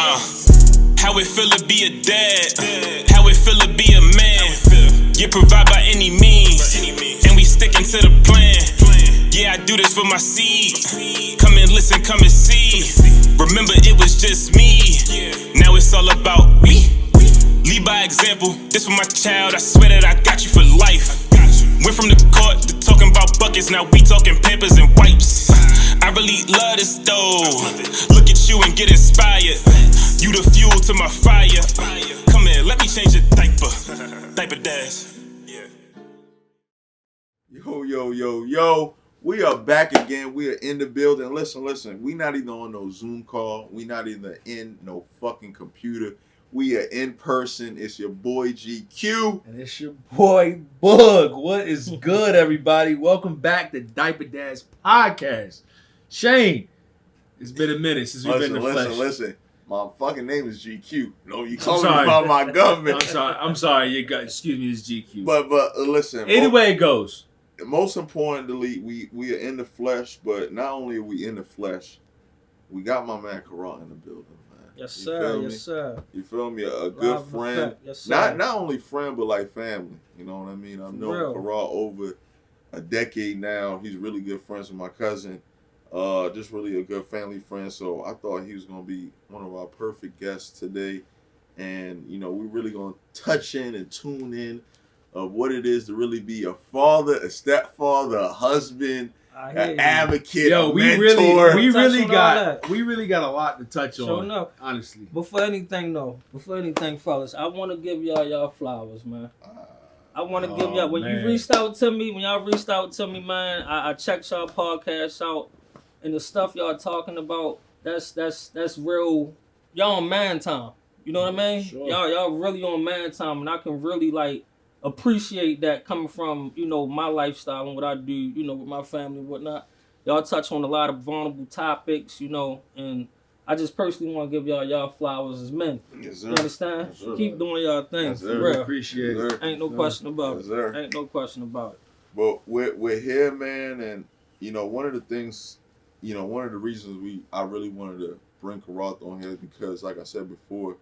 How it feel to be a dad, how it feel to be a man. Get provide by any means, and we sticking to the plan. Yeah, I do this for my seed. Come and listen, come and see. Remember, it was just me. Now it's all about me. Lead by example. This for my child. I swear that I got you for life. Went from the court to talking about buckets. Now we talking Pampers and wipes. I really love this though. Look at you and get inspired. You the fuel to my fire. Come here, let me change your diaper. Diaper dash. Yo. We are back again. We are in the building. Listen. We not even on no Zoom call. We not even in no fucking computer. We are in person. It's your boy GQ. And it's your boy Bug. What is good, everybody? Welcome back to Diaper Dad's podcast. Shane, it's been a minute since we've been in the flesh. Listen. My fucking name is GQ. No, you calling me about my government. I'm sorry. Excuse me, it's GQ. But listen. Anyway, it goes. Most importantly, we are in the flesh, but not only are we in the flesh, we got my man Karan in the building, man. Yes, sir. You feel me? A good friend. Yes, sir. Not only friend, but like family. You know what I mean? I've known Karan over a decade now. He's really good friends with my cousin. Just really a good family friend. So I thought he was going to be one of our perfect guests today. And, you know, we're really going to touch in and tune in of what it is to really be a father, a stepfather, a husband, an advocate, a mentor. We really got a lot to touch on. No. Honestly. Before anything, fellas, I want to give y'all flowers, man. I want to give y'all when y'all reached out to me, man. I checked y'all podcast out, and the stuff y'all talking about. That's real. Y'all on man time. You know what I mean? Sure. Y'all really on man time, and I can really appreciate that coming from, my lifestyle and what I do, with my family and whatnot. Y'all touch on a lot of vulnerable topics, and I just personally want to give y'all flowers as men. Yes, sir. You understand? Yes, sir. Keep doing y'all thing. Yes, For sir. real. Appreciate it. Ain't no question about Yes, it. sir. Ain't no question about it. But we're here, man, and one of the things, one of the reasons I really wanted to bring Karat on here is because, like I said before,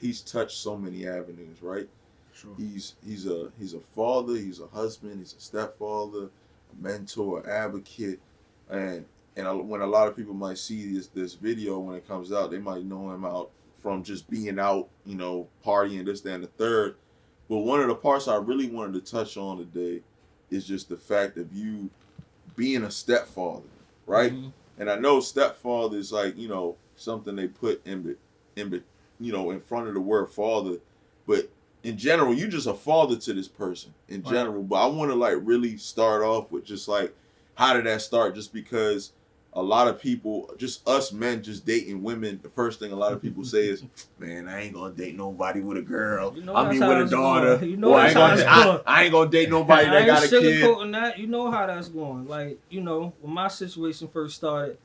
he's touched so many avenues, right? Sure. He's a father, he's a husband, he's a stepfather, a mentor, advocate, and when a lot of people might see this video when it comes out, they might know him out from just being out, partying, this, that, and the third. But one of the parts I really wanted to touch on today is just the fact of you being a stepfather, right? Mm-hmm. And I know stepfather is something they put in front of the word father, but in general, you just a father to this person in general. But I want to really start off with just how did that start? Just because a lot of people, just us men, just dating women, the first thing a lot of people say is, "Man, I ain't gonna date nobody with a girl. With a daughter. I ain't gonna date nobody that got a kid." That. You know how that's going. When my situation first started,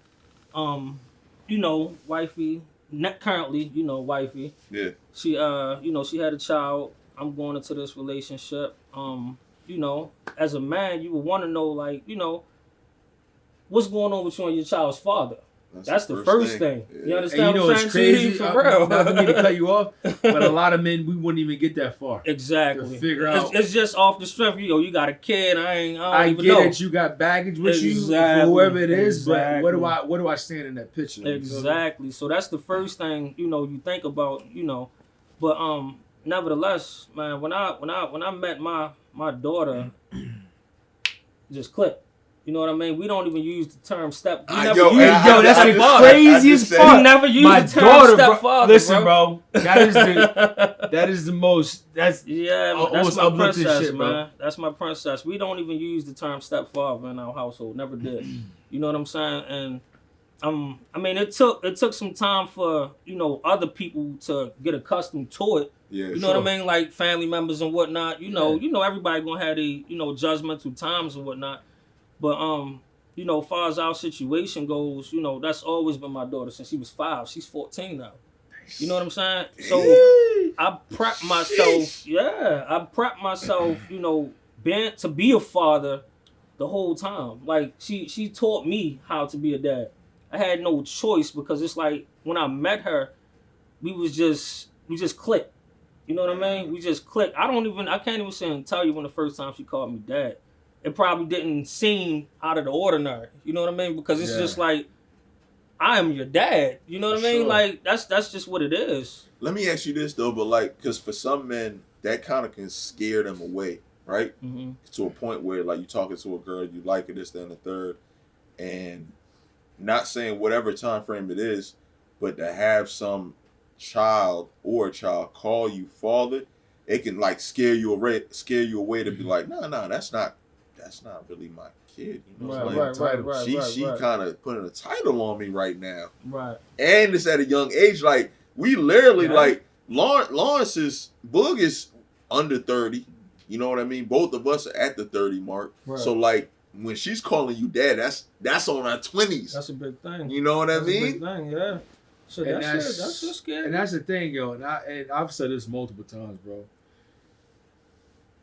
wifey. Not currently, wifey. Yeah. She she had a child. I'm going into this relationship. As a man, you would want to know, what's going on with you and your child's father. That's the first thing. Yeah. You understand what I'm saying? Crazy. For real. I'm not going to cut you off, but a lot of men, we wouldn't even get that far. Exactly. To figure out. It's just off the strength. You got a kid. I get that you got baggage with you, for whoever it is, but what do I stand in that picture? Exactly. So that's the first thing, you think about, But nevertheless, man, when I met my daughter, it just clicked. You know what I mean? We don't even use the term step. That's the craziest part. We never use the term stepfather. Listen, bro. That is the most. That's that's my princess, shit, man. That's my princess. We don't even use the term stepfather in our household. Never did. You know what I'm saying? And it took some time for other people to get accustomed to it. Yeah, you know what I mean? Like family members and whatnot. Everybody gonna have their judgmental times and whatnot. But far as our situation goes, that's always been my daughter since she was 5. She's 14 now. You know what I'm saying? So I prepped myself. To be a father the whole time. Like she taught me how to be a dad. I had no choice because it's like when I met her, we just clicked. You know what I mean? We just clicked. I can't even say and tell you when the first time she called me dad. It probably didn't seem out of the ordinary. You know what I mean? Because it's just like, I am your dad. You know what I mean? Sure. Like, that's just what it is. Let me ask you this though, but like, because for some men, that kind of can scare them away, right? Mm-hmm. To a point where like you talking to a girl, you like her, this, that, and the third, and not saying whatever time frame it is, but to have some child call you father, it can like scare you away to be like, no, that's not really my kid. You know, Right. She kind of putting a title on me right now. Right. And it's at a young age. Like we literally like Lawrence's Boog is under 30. You know what I mean? Both of us are at the 30 mark. Right. So like when she's calling you dad, that's on our 20s. That's a big thing. You know what I mean? A big thing, yeah. So that's just scary. And that's the thing, yo. And I've said this multiple times, bro.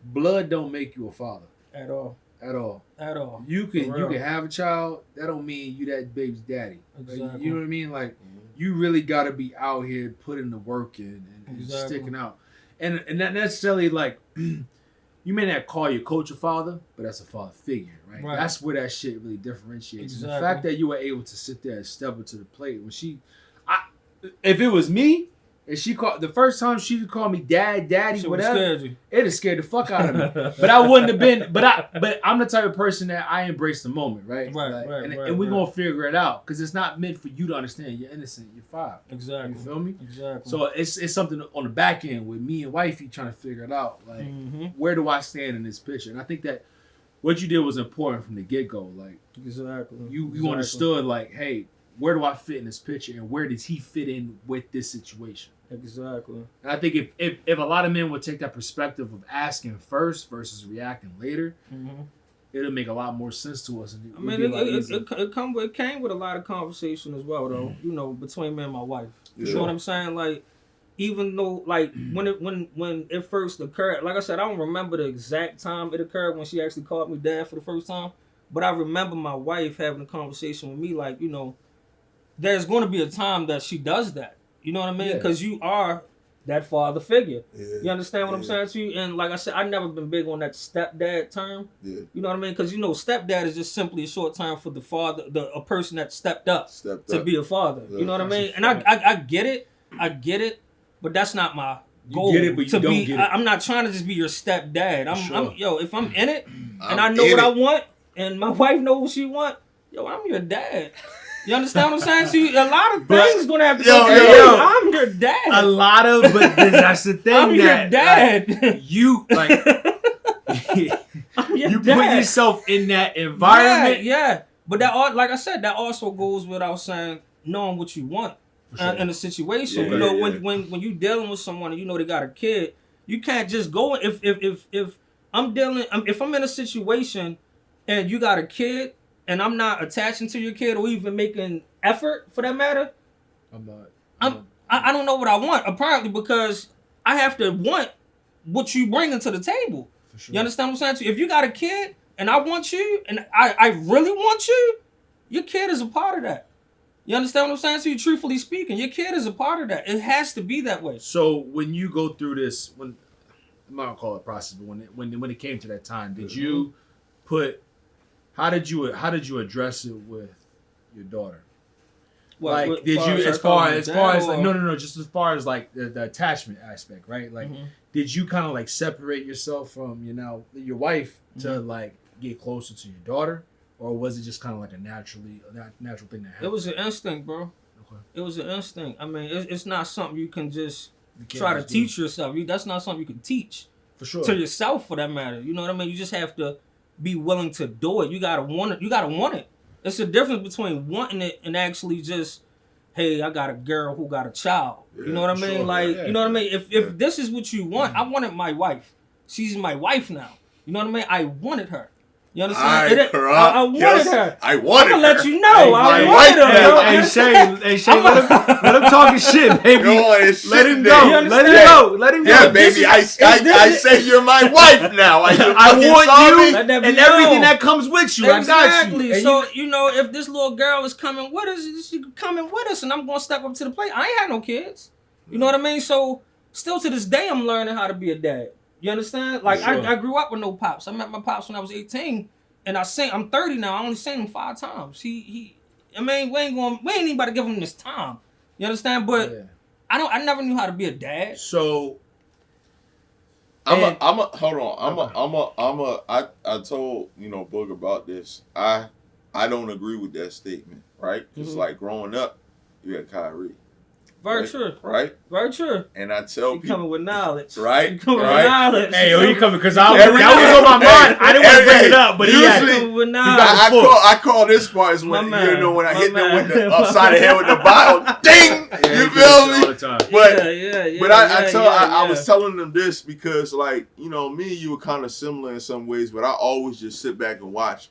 Blood don't make you a father. At all. You can have a child. That don't mean you that baby's daddy. Exactly. You know what I mean? Like you really got to be out here putting the work in and sticking out. And not necessarily like you may not call your coach a father, but that's a father figure, right? That's where that shit really differentiates. Exactly. The fact that you were able to sit there and step up to the plate when if it was me. And she called the first time she called me dad, daddy, she whatever. It have scared the fuck out of me. But I wouldn't have been. But I'm the type of person that I embrace the moment, right? And we're gonna figure it out because it's not meant for you to understand. You're innocent. You're 5. Exactly. You feel me? Exactly. So it's something on the back end with me and wifey trying to figure it out. Like, where do I stand in this picture? And I think that what you did was important from the get go. Like, exactly. You understood like, hey, where do I fit in this picture, and where does he fit in with this situation? Exactly. And I think if a lot of men would take that perspective of asking first versus reacting later, it'll make a lot more sense to us. And it came with a lot of conversation as well, though. You know, between me and my wife. You know what I'm saying? Like, even though, like, when it first occurred, like I said, I don't remember the exact time it occurred when she actually called me dad for the first time, but I remember my wife having a conversation with me, like, you know, there's going to be a time that she does that. You know what I mean? Because you are that father figure. Yeah. You understand what I'm saying to you? And like I said, I've never been big on that stepdad term. Yeah. You know what I mean? Because, you know, stepdad is just simply a short term for the father, a person that stepped up to be a father. Yeah. You know what I mean? And I get it, but that's not my goal. You get it, but you don't get it. I'm not trying to just be your stepdad. If I'm in it and I know what I want and my wife knows what she want, I'm your dad. You understand what I'm saying? See, a lot of things gonna have to go. I'm your dad. A lot of, but that's the thing. I'm your dad. Like, you put yourself in that environment. Yeah. But that, like I said, that also goes without saying knowing what you want in a situation. You know, when you dealing with someone and you know they got a kid, you can't just go. If I'm in a situation and you got a kid. And I'm not attaching to your kid or even making effort for that matter. I don't know what I want, apparently, because I have to want what you bringing to the table. For sure. You understand what I'm saying to you? If you got a kid and I want you and I really want you, your kid is a part of that. You understand what I'm saying to you? Truthfully speaking, your kid is a part of that. It has to be that way. So when you go through this, I'm not gonna call it process, but when it came to that time, did you put? How did you address it with your daughter? Well, like, did you as far as like no, just as far as like the attachment aspect, right? Like, did you kind of like separate yourself from your wife to like get closer to your daughter, or was it just kind of like a natural thing that happened? It was an instinct, bro. Okay. It was an instinct. I mean, it's not something you can just try to teach yourself. That's not something you can teach for sure to yourself, for that matter. You know what I mean? You just have to be willing to do it. You gotta want it. You gotta want it. It's a difference between wanting it and actually just, hey, I got a girl who got a child. You know what I mean? You know what I mean? If this is what you want, I wanted my wife. She's my wife now. You know what I mean? I wanted her. You understand? I wanted her. I wanted her. I'm gonna let you know. I wanted her. Hey, Shane, let him talk his shit, baby. Let him go. Let him go. Yeah, baby. I say you're my wife now. I want you and everything that comes with you. Exactly. So, if this little girl is coming with us, she coming with us, and I'm gonna step up to the plate. I ain't had no kids. You know what I mean? So still to this day, I'm learning how to be a dad. You understand? Like Sure. I grew up with no pops. I met my pops when I was 18, and I'm 30 now. I only seen him 5 times. I mean, we ain't even about to give him this time. You understand? But Yeah. I never knew how to be a dad. So I told Boog about this. I don't agree with that statement, right? It's like growing up, you had Kyrie. Very right? true. Right? Very true. And I tell You people, coming with knowledge. right? You coming Right? with knowledge. hey, you coming because that Every- was on my mind. I didn't want to bring it up, but he had usually- it. Coming with got knowledge. I call this part is when My man. when I My hit them with man. the upside the head with the bottle, ding. Yeah, You he does feel it me? all the time. But But I yeah. was telling them this because, like, me and you were kind of similar in some ways, but I always just sit back and watch.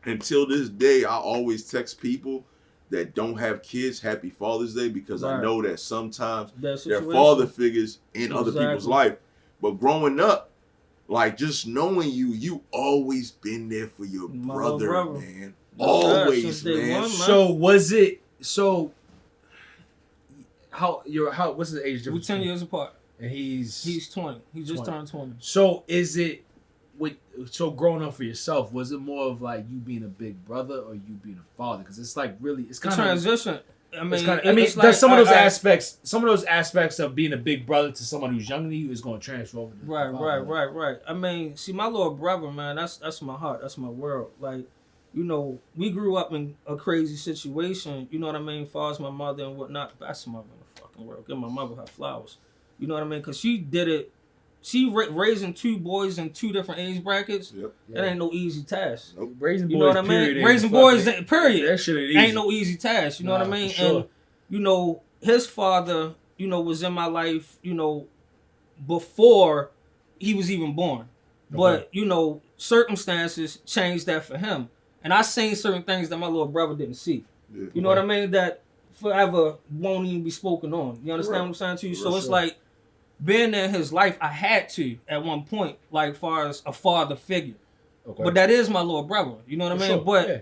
Until this day, I always text people that don't have kids Happy Father's Day because I Right. know that sometimes That they're situation. father figures in other Exactly. people's life. But growing up, like, just knowing you always been there for your My little brother, brother. man. Yes, Always, since day man. one, man. So was it how what's his age We difference? 10 years apart. And he's 20. He just 20. turned 20. So is it growing up for yourself, was it more of like you being a big brother or you being a father? Because it's like really it's The kind of transition. I mean, there's like, some of those aspects. Some of those aspects of being a big brother to someone who's younger than you is going to transfer over. To Right. I mean, see, my little brother, man, that's my heart. That's my world. Like, we grew up in a crazy situation. You know what I mean? As far as my mother and whatnot, best mother in the fucking world. Give my mother her flowers. You know what I mean? Because she did it. She raising 2 boys in 2 different age brackets. Yep. That ain't no easy task. Nope. Raising boys, You know what I mean? period, Raising ain't boys, fucking- period. That shit ain't easy. Ain't no easy task. You know what I Nah, mean? for sure. And his father, was in my life, before he was even born. But circumstances changed that for him, and I seen certain things that my little brother didn't see. Yeah. You know what I mean? That forever won't even be spoken on. You understand Right. what I'm saying to you? For So it's sure. like being in his life, I had to at one point, like far as a father figure. Okay. But that is my little brother. You know what For I mean? sure, But yeah.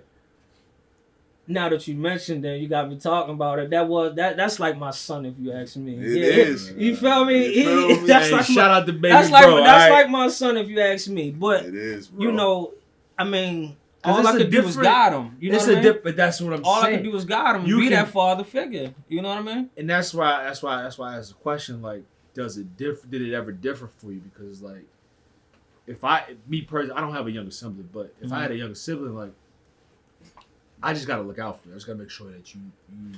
now that you mentioned it, you got me talking about it. That's like my son, if you ask me. It is. You feel me? You feel me? That's Hey, like shout out to baby that's bro. like that's alright? like my son, if you ask me. But It is, bro. I mean, 'Cause all it's I a could do was different- guide him. You know It's what I a mean? but that's what I'm All saying. I could do was guide him, You be can- that father figure. You know what I mean? And that's why I asked the question, like, did it ever differ for you? Because, like, me personally, I don't have a younger sibling, but if I had a younger sibling, like, I just gotta look out for you. I just gotta make sure that you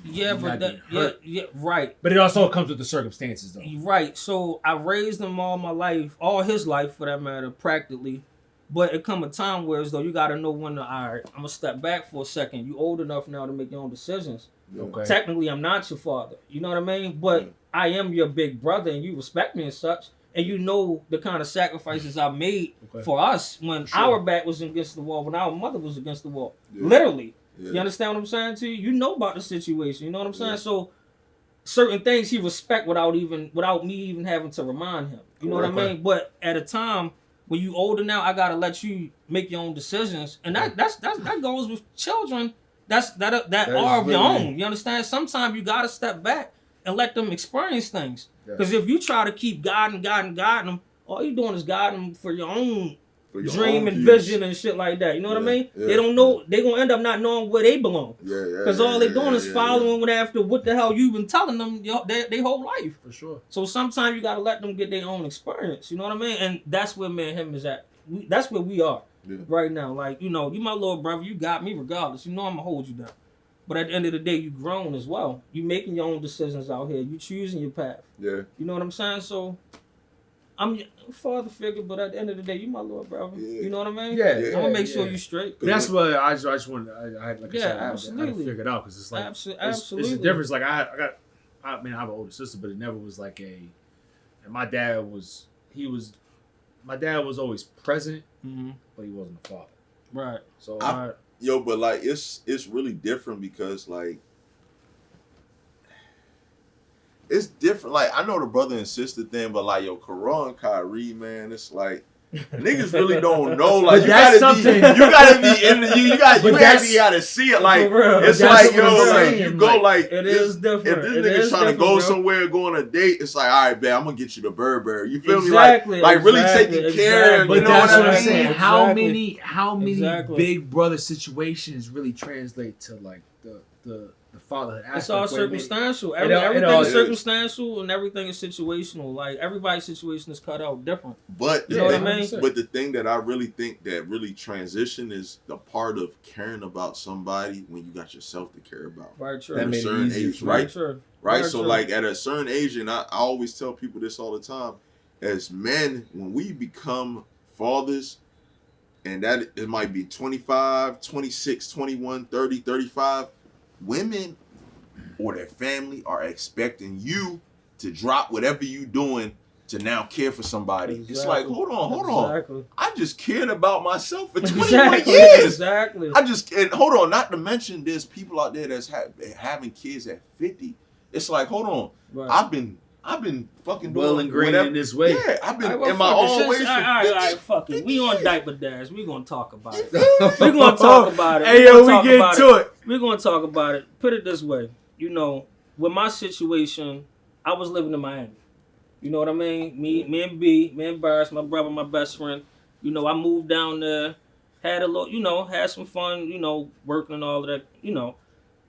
Yeah, you're but not getting hurt. right. But it also comes with the circumstances, though. Right. So I raised him all my life, all his life for that matter, practically. But it come a time where as though you gotta know when to, all right, I'm gonna step back for a second. You old enough now to make your own decisions. Yeah. Okay. Technically, I'm not your father. You know what I mean? But Yeah. I am your big brother, and you respect me and such. And you know the kind of sacrifices I made Okay. for us when Sure. our back was against the wall, when our mother was against the wall. Yeah. Literally. Yeah. You understand what I'm saying to you? You know about the situation. You know what I'm saying? Yeah. So certain things he respect without me even having to remind him. You know what I Correct. mean? But at a time when you older now, I gotta let you make your own decisions, and that goes with children. That are of your literally- own. You understand? Sometimes you gotta step back and let them experience things. Yeah. Because if you try to keep guiding them, all you're doing is guiding them for your own For your dream own and views. vision and shit like that. You know what I Yeah, mean? yeah, They don't know. They gonna end up not knowing where they belong. Yeah. Because all they're doing is following after what the hell you've been telling them their whole life. For sure. So sometimes you gotta let them get their own experience. You know what I mean? And that's where me and him is at. That's where we are Yeah. right now. Like, you my little brother. You got me regardless. You know I'm gonna hold you down. But at the end of the day, you grown as well. You making your own decisions out here. You choosing your path. Yeah. You know what I'm saying? So I'm your father figure, but at the end of the day, you my little brother. Yeah. You know what I mean? Yeah. I'm gonna make sure you straight. That's what I just wanted. I had, like I Yeah, said, I had to absolutely. figure it out because it's like Absolutely. It's a difference. Like I mean, I have an older sister, but it never was like a. And my dad was always present, Mm-hmm. but he wasn't a father. Right. So Yo, but like it's really different because like it's different. Like I know the brother and sister thing, but like yo, Karan and Kyrie, man, it's like Niggas really don't know. Like, But that's something. you gotta be in the, you actually gotta see it. Like, it's like, yo, like, you go, like, it is different. If this nigga's trying to go somewhere, go on a date, it's like, all right, man, I'm gonna get you the Burberry. You feel me? Like really taking care. But You know that's what what I I'm saying. mean? How many big brother situations really translate to like the fatherhood aspect? It's all circumstantial. Everything is circumstantial and everything is situational. Like, everybody's situation is cut out different. But you know what I mean? But the thing that I really think that really transition is the part of caring about somebody when you got yourself to care about. Right, true. At a certain age, right? True. Right? So, like, at a certain age, and I always tell people this all the time, as men, when we become fathers, and that it might be 25, 26, 21, 30, 35, women or their family are expecting you to drop whatever you doing to now care for somebody. Exactly. It's like, hold on. I just cared about myself for 21 years. Exactly. And hold on, not to mention there's people out there that's having kids at 50. It's like, hold on. Right. I've been fucking well doing ingrained in this way. Yeah, I've been in my own ways. All right, fuck it. We on diaper dash. We gonna talk about it. We gonna talk about it. Hey, yo, we get to it. We gonna talk about it. Put it this way. You know, with my situation, I was living in Miami. You know what I mean? Me and Barris, my brother, my best friend. You know, I moved down there, had a little, you know, had some fun, you know, working and all of that. You know,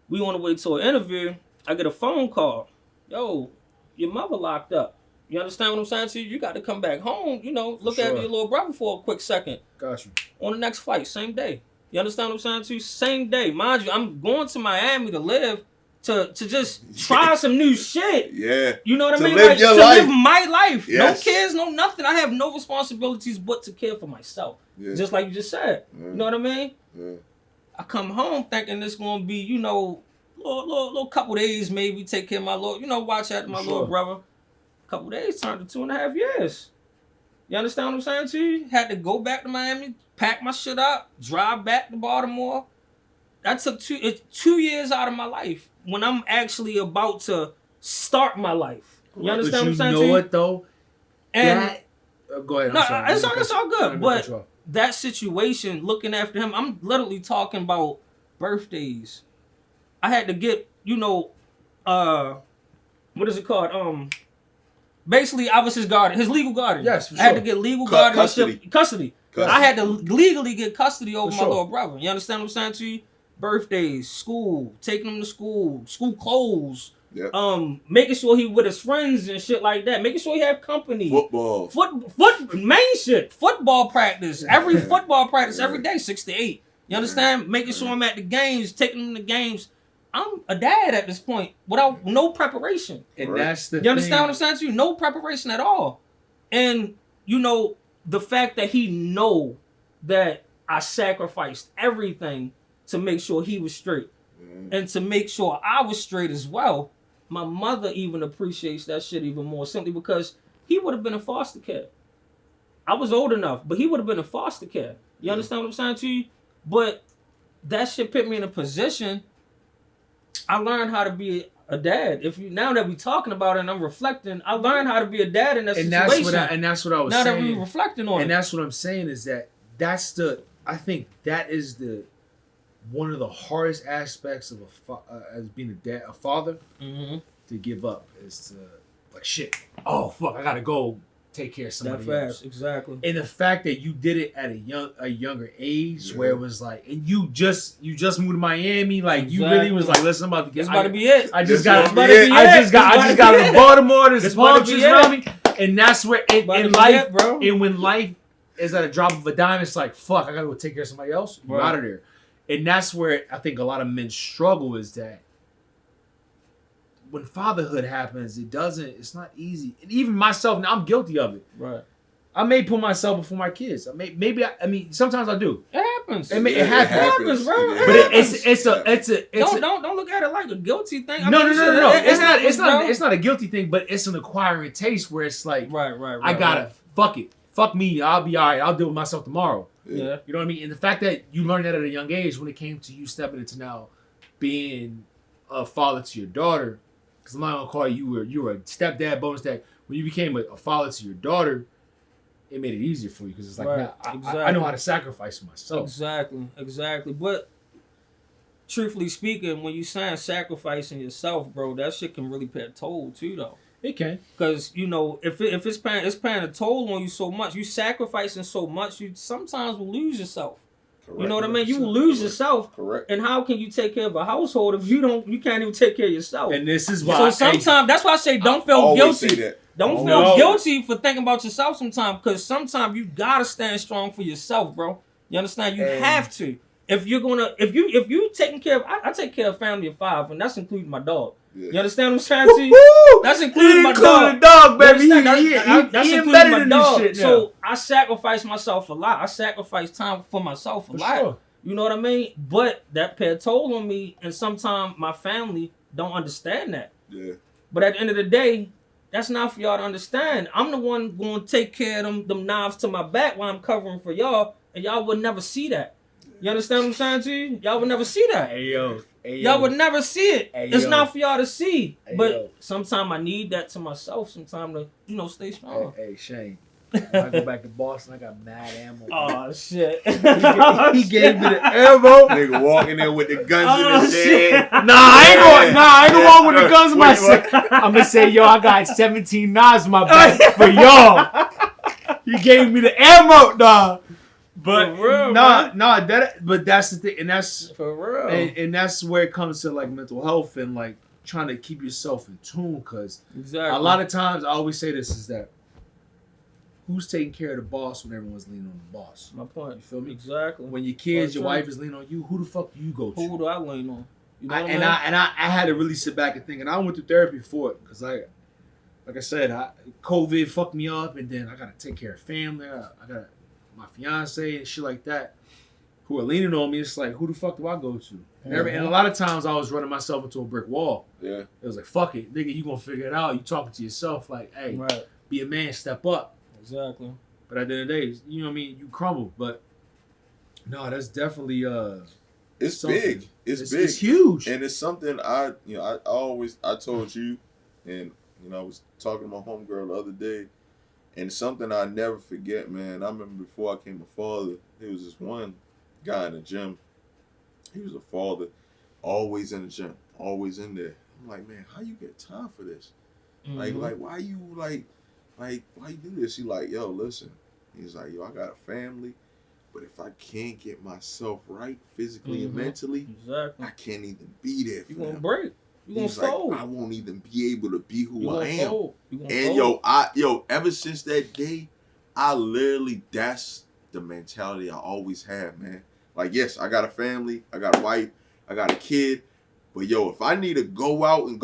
we on the way to an interview. I get a phone call. Yo, your mother locked up. You understand what I'm saying to you? You got to come back home, you know, look after your little brother for a quick second. Got you. On the next flight, same day. You understand what I'm saying to you? Same day. Mind you, I'm going to Miami to live, to just try some new shit. Yeah. You know what I mean? Live your life. Live my life. Yes. No kids, no nothing. I have no responsibilities but to care for myself. Yeah. Just like you just said. Yeah. You know what I mean? Yeah. I come home thinking it's going to be, you know, little couple days maybe, take care of my little, you know, watch after my little brother. Couple days turned to 2.5 years. You understand what I'm saying to you? Had to go back to Miami, pack my shit up, drive back to Baltimore. That took 2 years out of my life when I'm actually about to start my life. You understand what I'm saying to you? You know what though? And go ahead. It's all good. But that situation, looking after him, I'm literally talking about birthdays. I had to get, you know, what is it called? Basically, I was his guardian, his legal guardian. Yes, for sure. I had to get legal guardianship, custody. I had to legally get custody over my little brother. You understand what I'm saying to you? Birthdays, school, taking him to school clothes, making sure he with his friends and shit like that, making sure he have company. Football. Main shit. Football practice. Every football practice every day, 6 to 8. You understand? Making sure I'm at the games, taking him to games. I'm a dad at this point without no preparation. And that's the You understand what I'm saying to you? No preparation at all. And, you know, the fact that he know that I sacrificed everything to make sure he was straight. And to make sure I was straight as well. My mother even appreciates that shit even more, simply because he would have been in foster care. I was old enough, but he would have been in foster care. You understand what I'm saying to you? But that shit put me in a position. I learned how to be a dad. Now that we're talking about it and I'm reflecting, I learned how to be a dad in that situation. That's what I was saying. Now that we're reflecting on it. And that's what I'm saying is that I think that is one of the hardest aspects of as being a father, to give up is to, like, shit. Oh fuck, I gotta go take care of somebody else. Exactly. And the fact that you did it at a younger age, where it was like, and you just moved to Miami, like you really was like, listen, I'm about to get. It's about to be it. I just got to Baltimore. There's palm trees around me, and that's where in life, bro. And when life is at a drop of a dime, it's like, fuck, I gotta go take care of somebody else. You're out of there. And that's where I think a lot of men struggle, is that when fatherhood happens, it's not easy. And even myself, now I'm guilty of it. Right. I may put myself before my kids. I mean, sometimes I do. It happens. It happens, bro. But it's don't look at it like a guilty thing. No. It's not a guilty thing, but it's an acquiring taste where it's like, right. I gotta fuck it. Fuck me. I'll be all right. I'll deal with myself tomorrow. Yeah. You know what I mean? And the fact that you learned that at a young age, when it came to you stepping into now being a father to your daughter, because I'm not gonna call you were a stepdad, bonus dad. When you became a father to your daughter, it made it easier for you because it's like, Right. nah, I know how to sacrifice myself. Exactly. But truthfully speaking, when you saying sacrificing yourself, bro, that shit can really pay a toll too, though. It can. Because, you know, if it's paying a toll on you so much, you sacrificing so much, you sometimes will lose yourself. Correct. You know what I mean? You will lose yourself. Correct. And how can you take care of a household if you can't even take care of yourself? And this is why. So sometimes that's why I say don't feel guilty. Don't feel guilty for thinking about yourself sometimes, because sometimes you gotta stand strong for yourself, bro. You understand? You have to. If you taking care of, I take care of a family of 5, and that's including my dog. Yeah. You understand what I'm saying to you? That's including my dog. The dog, baby. That's including my dog. Shit, so I sacrifice myself a lot. I sacrifice time for myself a lot. Sure. You know what I mean? But that pay a toll on me, and sometimes my family don't understand that. Yeah. But at the end of the day, that's not for y'all to understand. I'm the one going to take care of them knives to my back while I'm covering for y'all, and y'all would never see that. You understand what I'm saying to you? Y'all would never see that. Hey, yo. Y'all would never see it. It's not for y'all to see. But sometimes I need that to myself. Sometimes to, you know, stay strong. Hey, Shane. When I go back to Boston, I got mad ammo. Oh, shit. He gave me the ammo. Nigga walking in with the guns in his head. I ain't going with the guns in my head. I'm going to say, yo, I got 17 knives in my back for y'all. He gave me the ammo, dog. But real, but that's the thing, and that's for real, and that's where it comes to like mental health and like trying to keep yourself in tune. Because a lot of times I always say this is that who's taking care of the boss when everyone's leaning on the boss? My point. You feel me? Exactly. When your kids, your wife is leaning on you, who the fuck do you go to? Who do I lean on? You know I had to really sit back and think, and I went through therapy for it because like I said, COVID fucked me up, and then I gotta take care of family. I got my fiance and shit like that, who are leaning on me. It's like, who the fuck do I go to? And a lot of times I was running myself into a brick wall. Yeah. It was like, fuck it, nigga, you gonna figure it out. You talking to yourself like, hey, be a man, step up. Exactly. But at the end of the day, you know what I mean? You crumble. But no, that's definitely it's something. Big. It's big. It's huge. And it's something I told you, and you know, I was talking to my homegirl the other day. And something I never forget, man. I remember before I became a father, there was this one guy in the gym. He was a father, always in the gym, always in there. I'm like, man, how you get time for this? Mm-hmm. Like, why you why you do this? He like, yo, listen. He's like, yo, I got a family, but if I can't get myself right physically and mentally, I can't even be there for them. You gonna break. He's like, I won't even be able to be who I am. And ever since that day, I literally, that's the mentality I always have, man. Like, yes, I got a family, I got a wife, I got a kid, but yo, if I need to go out, I'm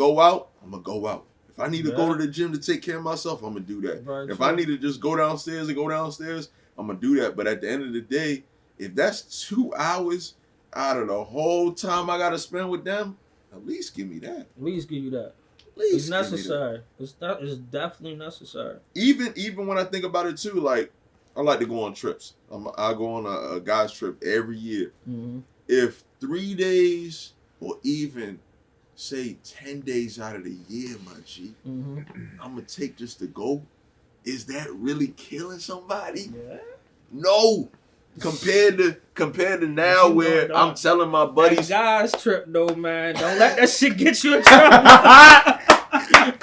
gonna go out. If I need to go to the gym to take care of myself, I'm gonna do that. Right, if I need to just go downstairs, I'm gonna do that. But at the end of the day, if that's 2 hours out of the whole time I gotta spend with them, at least give me that. At least give you that. It's necessary. It's definitely necessary. Even when I think about it too, like I like to go on trips. I go on a guy's trip every year. Mm-hmm. If 3 days or even say 10 days out of the year, my G, I'm gonna take just to go. Is that really killing somebody? Yeah. No. Compared to now, where I'm telling my buddies, that guy's trip though, man. Don't let that shit get you in trouble.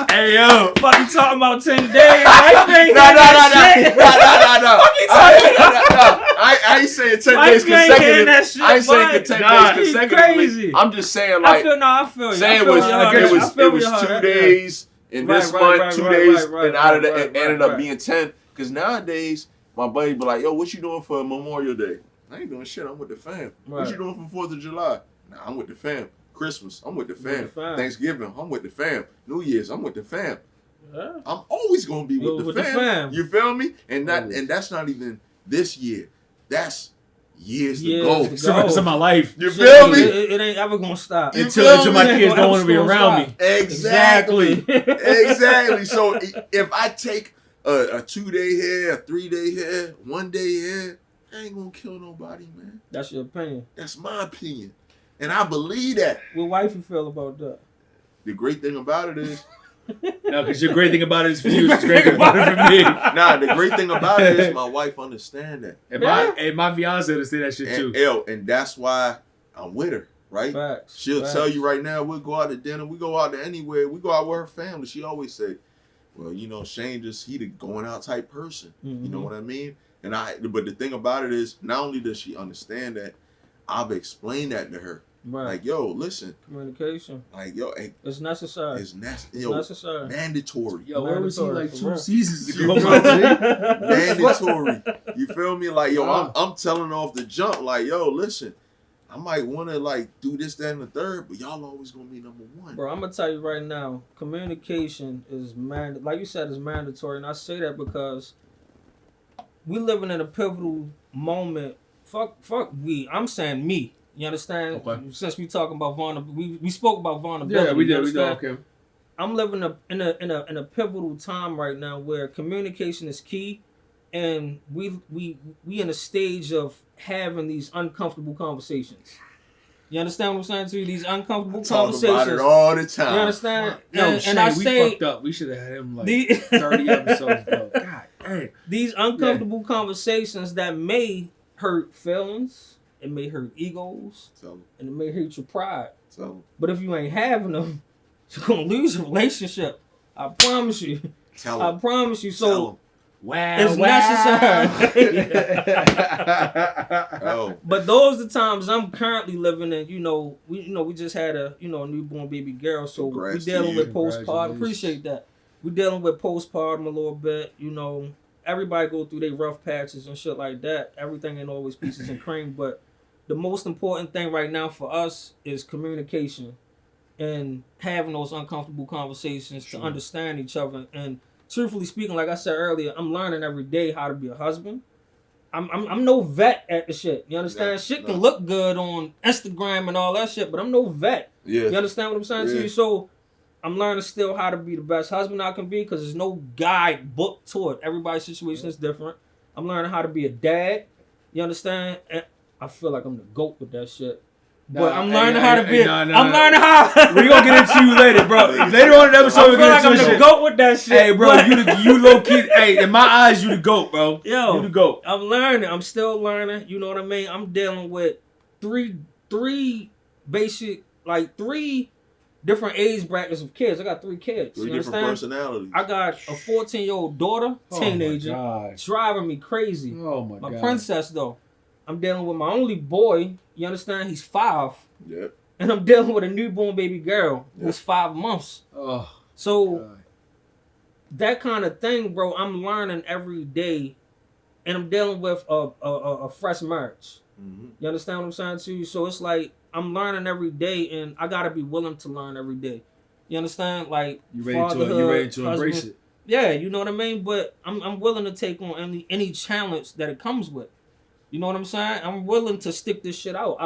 Hey yo, fuck you talking about 10 days? No. I ain't saying 10 days consecutive. I ain't saying 10 days consecutively. I'm just saying like I feel you. Saying it was 2 days in this month, 2 days, and out of it ended up being 10. Because nowadays, my buddy be like, yo, what you doing for Memorial Day? I ain't doing shit. I'm with the fam. Right. What you doing for 4th of July? Nah, I'm with the fam. Christmas, I'm with the fam. Thanksgiving, I'm with the fam. New Year's, I'm with the fam. Yeah. I'm always gonna be with the fam. You feel me? And that's not even this year. That's years to go. It's the rest of my life. You feel me? It ain't ever gonna stop until my kids don't want to be around me. Exactly. So if I take a 2 day here, a 3 day here, 1 day here, I ain't gonna kill nobody, man. That's your opinion. That's my opinion. And I believe that. What wife you feel about that? The great thing about it is No, because your great thing about it is for you. The great thing about it for me. Nah, the great thing about it is my wife understand that. And my fiance understand that shit too. And that's why I'm with her, right? Facts. She'll tell you right now, we'll go out to dinner, we go out to anywhere, we go out with her family. She always say, well, you know, Shane he the going out type person. Mm-hmm. You know what I mean? But the thing about it is, not only does she understand that, I've explained that to her. Right. Like, yo, listen. Communication. Like, yo, hey, it's necessary. It's necessary. Mandatory. Yo, where was he like 2 seasons You ago? feel me? Mandatory. You feel me? Like, yo, I'm telling off the jump. Like, yo, listen, I might want to like do this, that, and the third, but y'all always gonna be number one. Bro, I'm gonna tell you right now, communication is like you said, is mandatory, and I say that because we living in a pivotal moment. Fuck we. I'm saying me. You understand? Okay. Since we talking about vulnerability, we spoke about vulnerability. Yeah, we did. We did. Okay. I'm living in a pivotal time right now where communication is key, and we in a stage of having these uncomfortable conversations. You understand what I'm saying to you? These uncomfortable conversations. Talk about it all the time. You understand? Yo, and I say, we fucked up. We should have had him like 30 episodes ago. God dang. These uncomfortable conversations that may hurt feelings. It may hurt egos, and it may hurt your pride. But if you ain't having them, you're gonna lose your relationship. I promise you. I promise you. So it's necessary. But those are the times I'm currently living in. We just had a newborn baby girl, so we dealing with postpartum. Appreciate that. We dealing with postpartum a little bit. Everybody go through their rough patches and shit like that. Everything ain't always peaches and cream, but the most important thing right now for us is communication and having those uncomfortable conversations to understand each other. And truthfully speaking, like I said earlier, I'm learning every day how to be a husband. I'm no vet at the shit. You understand? Shit can look good on Instagram and all that shit, but I'm no vet. Yeah. You understand what I'm saying to you? So I'm learning still how to be the best husband I can be because there's no guidebook to it. Everybody's situation is different. I'm learning how to be a dad. You understand? And I feel like I'm the GOAT with that shit. But I'm learning how to be. I'm learning how. We're gonna get into you later, bro. Later on in the episode, we're gonna get into I'm the GOAT with that shit. Hey, bro, you low key. Hey, in my eyes, you the GOAT, bro. Yo, you the GOAT. I'm learning. I'm still learning. You know what I mean? I'm dealing with three different age brackets of kids. I got 3 kids. Three different personalities. I got a 14-year-old daughter, teenager, driving me crazy. Oh my god. My princess though. I'm dealing with my only boy. You understand? He's 5. Yep. And I'm dealing with a newborn baby girl who's 5 months. Oh. So that kind of thing, bro. I'm learning every day, and I'm dealing with a fresh marriage. Mm-hmm. You understand what I'm saying to you? So it's like I'm learning every day, and I gotta be willing to learn every day. You understand? Like you ready to embrace it? Yeah, you know what I mean. But I'm willing to take on any challenge that it comes with. You know what I'm saying? I'm willing to stick this shit out.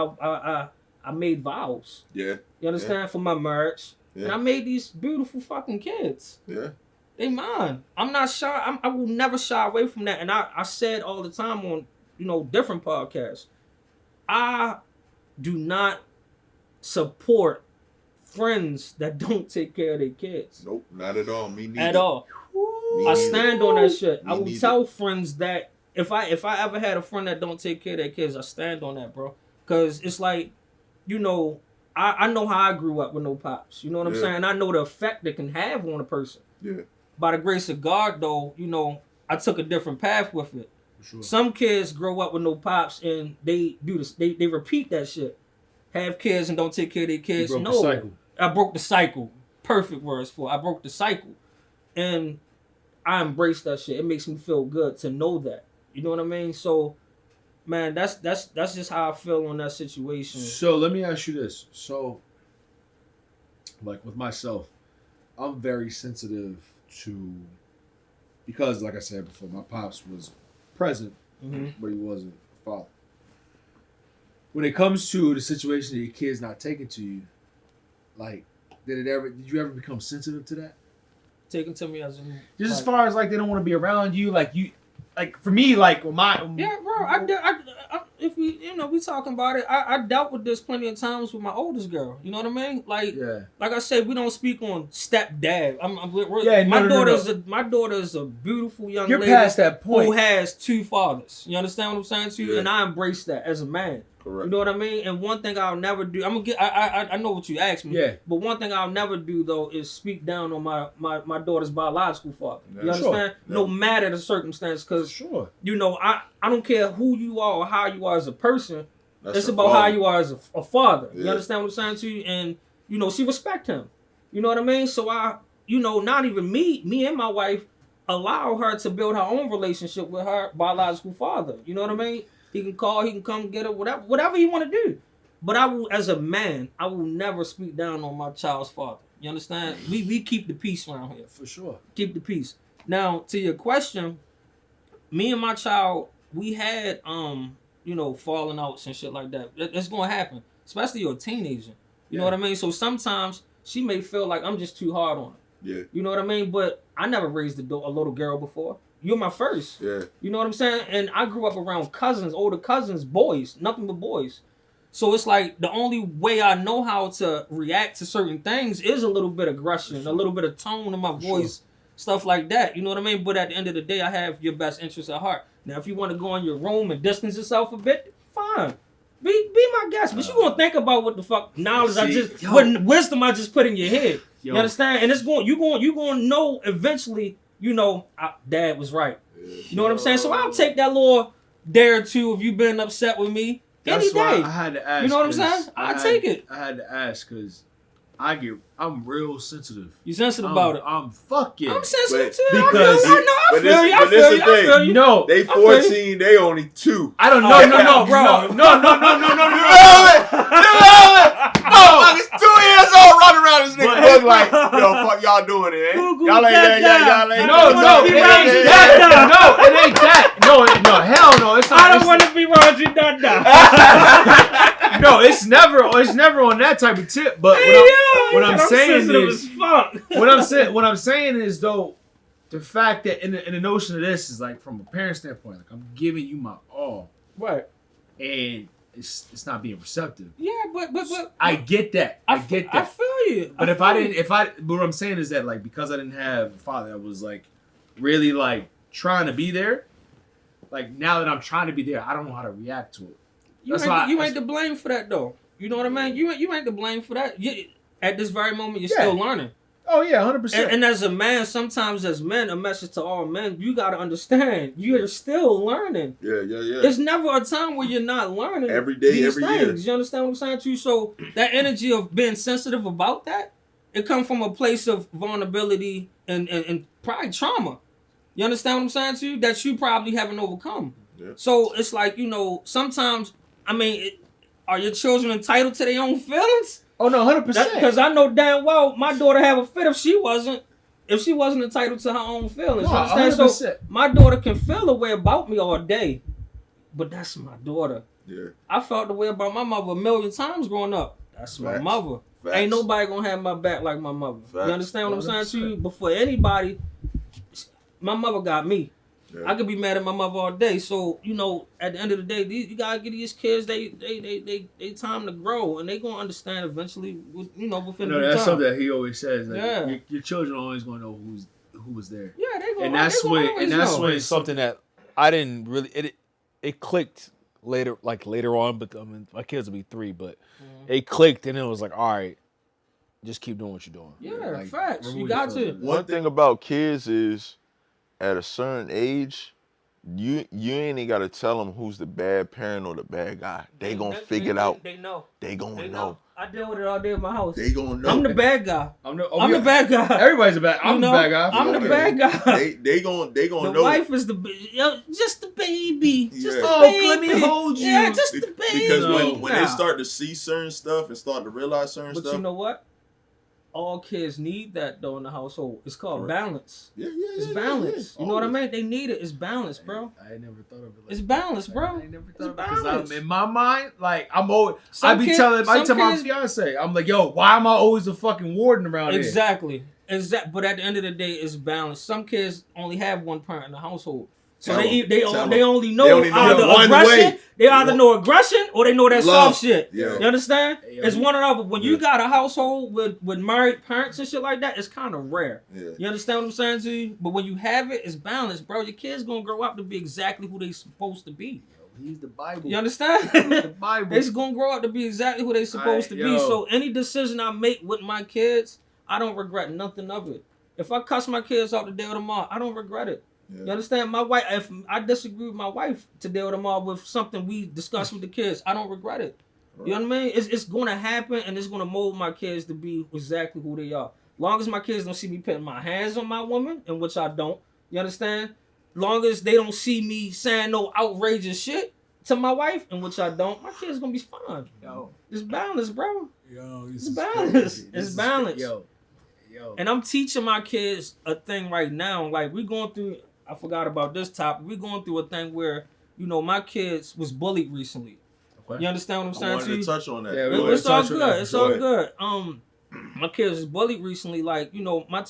I made vows. Yeah. You understand? For my marriage. Yeah. And I made these beautiful fucking kids. Yeah. They mine. I'm not shy. I will never shy away from that. And I said all the time on, different podcasts. I do not support friends that don't take care of their kids. Nope, not at all. Me neither. At all. I stand on that shit. I will tell friends that if I ever had a friend that don't take care of their kids, I stand on that, bro. Because it's like, I know how I grew up with no pops. You know what I'm saying? I know the effect it can have on a person. Yeah. By the grace of God, though, I took a different path with it. Sure. Some kids grow up with no pops and they do this. They repeat that shit. Have kids and don't take care of their kids. You broke the cycle. I broke the cycle. Perfect words for it. I broke the cycle. And I embrace that shit. It makes me feel good to know that. You know what I mean? So, man, that's just how I feel on that situation. So let me ask you this. So, like with myself, I'm very sensitive to, because like I said before, my pops was present, but he wasn't a father. When it comes to the situation that your kid's not taking to you, like, did you ever become sensitive to that? Taken to me as in, just as far as like they don't want to be around you, like for me, like my yeah, bro. if we talking about it, I dealt with this plenty of times with my oldest girl. You know what I mean? Like, like I said, we don't speak on stepdad. My daughter is a beautiful young lady. You're past that point. Who has 2 fathers. You understand what I'm saying to you? Yeah. And I embrace that as a man. Correct. You know what I mean? And one thing I'll never do, I know what you asked me. Yeah. But one thing I'll never do though is speak down on my daughter's biological father. Yeah. You understand? Sure. No matter the circumstance, because you know, I don't care who you are or how you are as a person. It's about how you are as a father. Yeah. You understand what I'm saying to you? And you know, she respect him. You know what I mean? So not even me and my wife allow her to build her own relationship with her biological father. You know what I mean? He can call, he can come get her, whatever he want to do. But I will, as a man, I will never speak down on my child's father. You understand? We keep the peace around here. For sure. Keep the peace. Now, to your question, me and my child, we had, falling outs and shit like that. It's going to happen, especially you're a teenager. You know what I mean? So sometimes she may feel like I'm just too hard on her. Yeah. You know what I mean? But I never raised a little girl before. You're my first. Yeah. You know what I'm saying? And I grew up around cousins, older cousins, boys, nothing but boys. So it's like the only way I know how to react to certain things is a little bit of aggression, a little bit of tone in my voice, stuff like that. You know what I mean? But at the end of the day, I have your best interest at heart. Now, if you want to go in your room and distance yourself a bit, fine. Be my guest. But you gonna think about what the fuck knowledge what wisdom I just put in your head. You understand? And you gonna know eventually. You know, Dad was right. You know what I'm saying? So I'll take that little day or two if you've been upset with me any day. I had to ask. You know what I'm saying? I'll take it. I had to ask because I'm real sensitive. You sensitive about it? I'm fucking. I'm sensitive too. Because I feel you. No, they 14. They only 2. I don't know. No, bro. No. Motherfuckers 2 years old running around this nigga look like, yo, fuck y'all doing it, eh? Y'all ain't that. No, it ain't that. No, it ain't that. No, hell no. It's not, I don't want to be Roger Dada. No, it's never on that type of tip. But what I'm saying is though, the fact that in the notion of this is like from a parent standpoint, like I'm giving you my all, right, and it's not being receptive. Yeah, but I get that. I get that. I feel you. But but what I'm saying is that like because I didn't have a father that was like really like trying to be there, like now that I'm trying to be there, I don't know how to react to it. You ain't to blame for that though. You know what I mean? You ain't to blame for that. At this very moment, you're still learning. Oh yeah, 100%. And as a man, sometimes as men, a message to all men: you gotta understand, you're still learning. Yeah. There's never a time where you're not learning. Every day, every year. You understand what I'm saying to you? So that energy of being sensitive about that, it comes from a place of vulnerability and probably trauma. You understand what I'm saying to you? That you probably haven't overcome. Yeah. So it's like, sometimes, are your children entitled to their own feelings? Oh no, 100%. Because I know damn well my daughter have a fit if she wasn't entitled to her own feelings. No, you understand? 100%. So my daughter can feel a way about me all day, but that's my daughter. Yeah. I felt the way about my mother a million times growing up. That's my mother. Facts. Ain't nobody gonna have my back like my mother. Facts. You understand what 100%. I'm saying to you? But for anybody, my mother got me. Yeah. I could be mad at my mother all day. So, at the end of the day, you gotta give these kids they time to grow, and they gonna understand eventually. Within that's time. something that he always says. Like, your children are always gonna know who was there. Yeah, they gonna. And that's when it's something that I didn't really. It clicked later on, but my kids will be 3, but it clicked, and it was like, all right, just keep doing what you're doing. Yeah, facts. You got to. One thing about kids is, at a certain age, you ain't got to tell them who's the bad parent or the bad guy. They gonna figure it out. They know. They gonna know. I deal with it all day in my house. They gonna know. I'm the bad guy. I'm the bad guy. Everybody's the bad. I'm the bad guy. I'm the bad guy. They gonna the know. The wife is just the baby. Yeah. Just the Oh, baby. let me hold you. Yeah, just the baby. Because when they start to see certain stuff and start to realize certain stuff. But you know what? All kids need that though in the household. It's called balance. Yeah. It's balance. You know what I mean? They need it. It's balance, bro. I ain't never thought of it. It's balance, bro. I ain't never It's thought of it. balance. In my mind, like I'm always. I tell my fiance, I'm like, yo, why am I always a fucking warden around here? Exactly. But at the end of the day, it's balance. Some kids only have one parent in the household. So they only know either one aggression. way. They either know aggression or they know that Love. soft shit. Yeah. You understand? Yeah. It's one or the other. When you got a household with married parents and shit like that, it's kind of rare. Yeah. You understand what I'm saying to you? But when you have it, it's balanced, bro. Your kids gonna grow up to be exactly who they supposed to be. He's the Bible. You understand? He's the Bible. They're gonna grow up to be exactly who they supposed to be. So any decision I make with my kids, I don't regret nothing of it. If I cuss my kids out today or tomorrow, I don't regret it. Yeah. You understand? My wife, if I disagree with my wife today or tomorrow with something we discuss with the kids, I don't regret it. Right. You know what I mean? It's gonna happen, and it's gonna mold my kids to be exactly who they are. Long as my kids don't see me putting my hands on my woman, in which I don't. You understand? Long as they don't see me saying no outrageous shit to my wife, in which I don't, my kids gonna be fine. Yo, it's balance, bro. Yo, it's balance. It's balance. Yo. And I'm teaching my kids a thing right now. Like we going through. I forgot about this topic. We're going through a thing where, you know, my kids was bullied recently. Okay. You understand what I'm saying? I wanted to touch on that. Yeah, it's all good. It's all good. My kids was bullied recently. Like, you know, my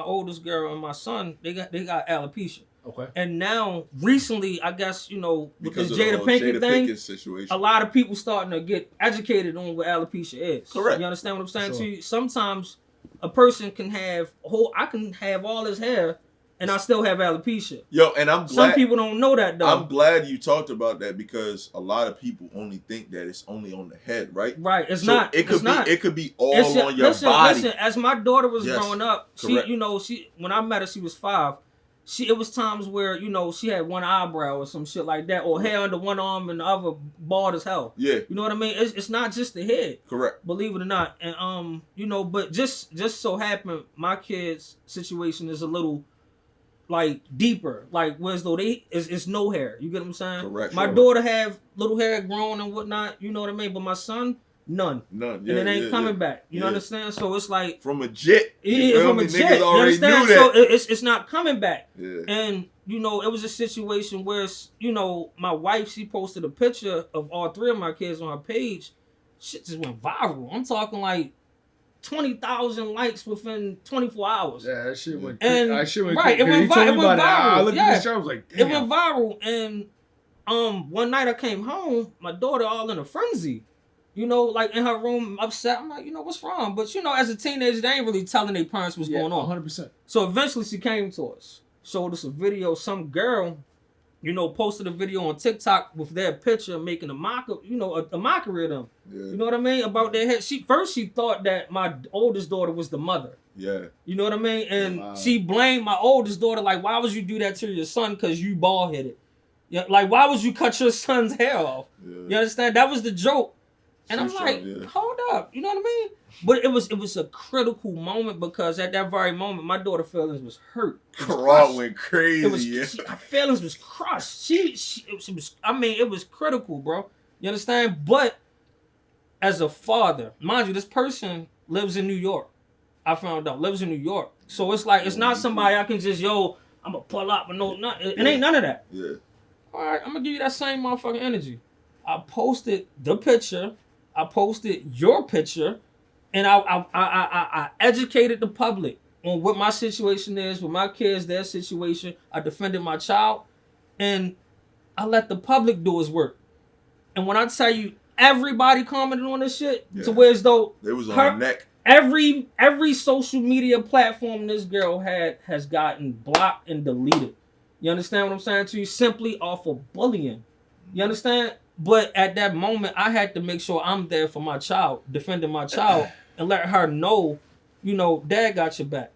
oldest girl and my son, they got alopecia. Okay. And now, recently, I guess, you know, with because this Jada Pinkett thing, situation, a lot of people starting to get educated on what alopecia is. Correct. You understand what I'm saying to you? Sometimes a person can have I can have all his hair and I still have alopecia. Yo, and I'm glad. Some people don't know that though. I'm glad you talked about that because a lot of people only think that it's only on the head, right? Right. It's not. It could be. Not. It could be all on your listen, body. Listen, as my daughter was growing up, correct. she when I met her, she was 5. It was times where, you know, she had one eyebrow or some shit like that, or hair under one arm and the other bald as hell. Yeah. You know what I mean? It's not just the head. Correct. Believe it or not. And you know, but just so happened my kids' situation is a little like deeper. Like whereas though it's no hair. You get what I'm saying? Correct. My daughter have little hair grown and whatnot, you know what I mean? But my son, none. Yeah, and it ain't coming back. You understand? So it's like from a jet. From a jet. You understand? So it's not coming back. Yeah. And you know, it was a situation where, you know, my wife, she posted a picture of all 3 of my kids on her page. Shit just went viral. I'm talking like 20,000 likes within 24 hours. Yeah, that shit went. And right, it went viral. I looked at the show, I was like, damn. It went viral. And one night I came home, my daughter all in a frenzy. You know, like in her room, upset. I'm like, you know, what's wrong? But you know, as a teenager, they ain't really telling their parents what's going on. 100%. So eventually, she came to us, showed us a video. Some girl, you know, posted a video on TikTok with their picture, making a mockery of them. Yeah. You know what I mean? About their head. She thought that my oldest daughter was the mother. Yeah. You know what I mean? And she blamed my oldest daughter, like, why would you do that to your son? Because you bald headed. Yeah, like, why would you cut your son's hair off? Yeah. You understand? That was the joke. And I'm like, hold up, you know what I mean? But it was a critical moment because at that very moment, my daughter's feelings was hurt. Carl went crazy. Her feelings was crushed. It was critical, bro. You understand? But as a father, mind you, this person lives in New York. I found out lives in New York. So it's like it's not somebody I can just I'm gonna pull up and it ain't none of that. Yeah. All right, I'm gonna give you that same motherfucking energy. I posted the picture. I posted your picture, and I educated the public on what my situation is with my kids, their situation. I defended my child, and I let the public do its work. And when I tell you, everybody commented on this shit to where as though they was on her neck. Every social media platform this girl has gotten blocked and deleted. You understand what I'm saying to you? Simply off of bullying. You understand? But at that moment, I had to make sure I'm there for my child, defending my child, and let her know, you know, Dad got your back.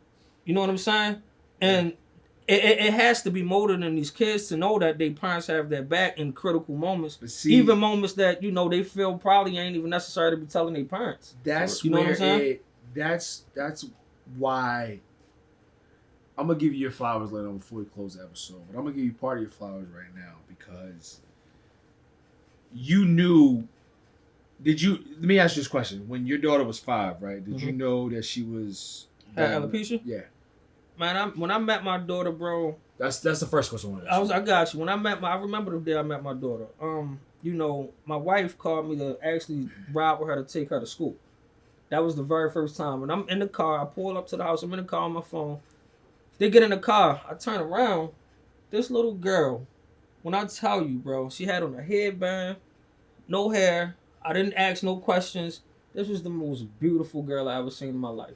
You know what I'm saying? And it has to be molded in these kids to know that their parents have their back in critical moments. Even moments that, you know, they feel probably ain't even necessary to be telling their parents. That's you know what I'm saying? That's why I'm going to give you your flowers later on before we close the episode. But I'm going to give you part of your flowers right now because you knew. Let me ask you this question. When your daughter was 5, right? Did you know that she was had alopecia? Yeah. Man, when I met my daughter, bro. That's the first question I wanted. I got you. I remember the day I met my daughter. You know, my wife called me to actually ride with her to take her to school. That was the very first time. And I'm in the car. I pull up to the house. I'm in the car on my phone. They get in the car. I turn around. This little girl, when I tell you, bro, she had on a headband, no hair. I didn't ask no questions. This was the most beautiful girl I ever seen in my life.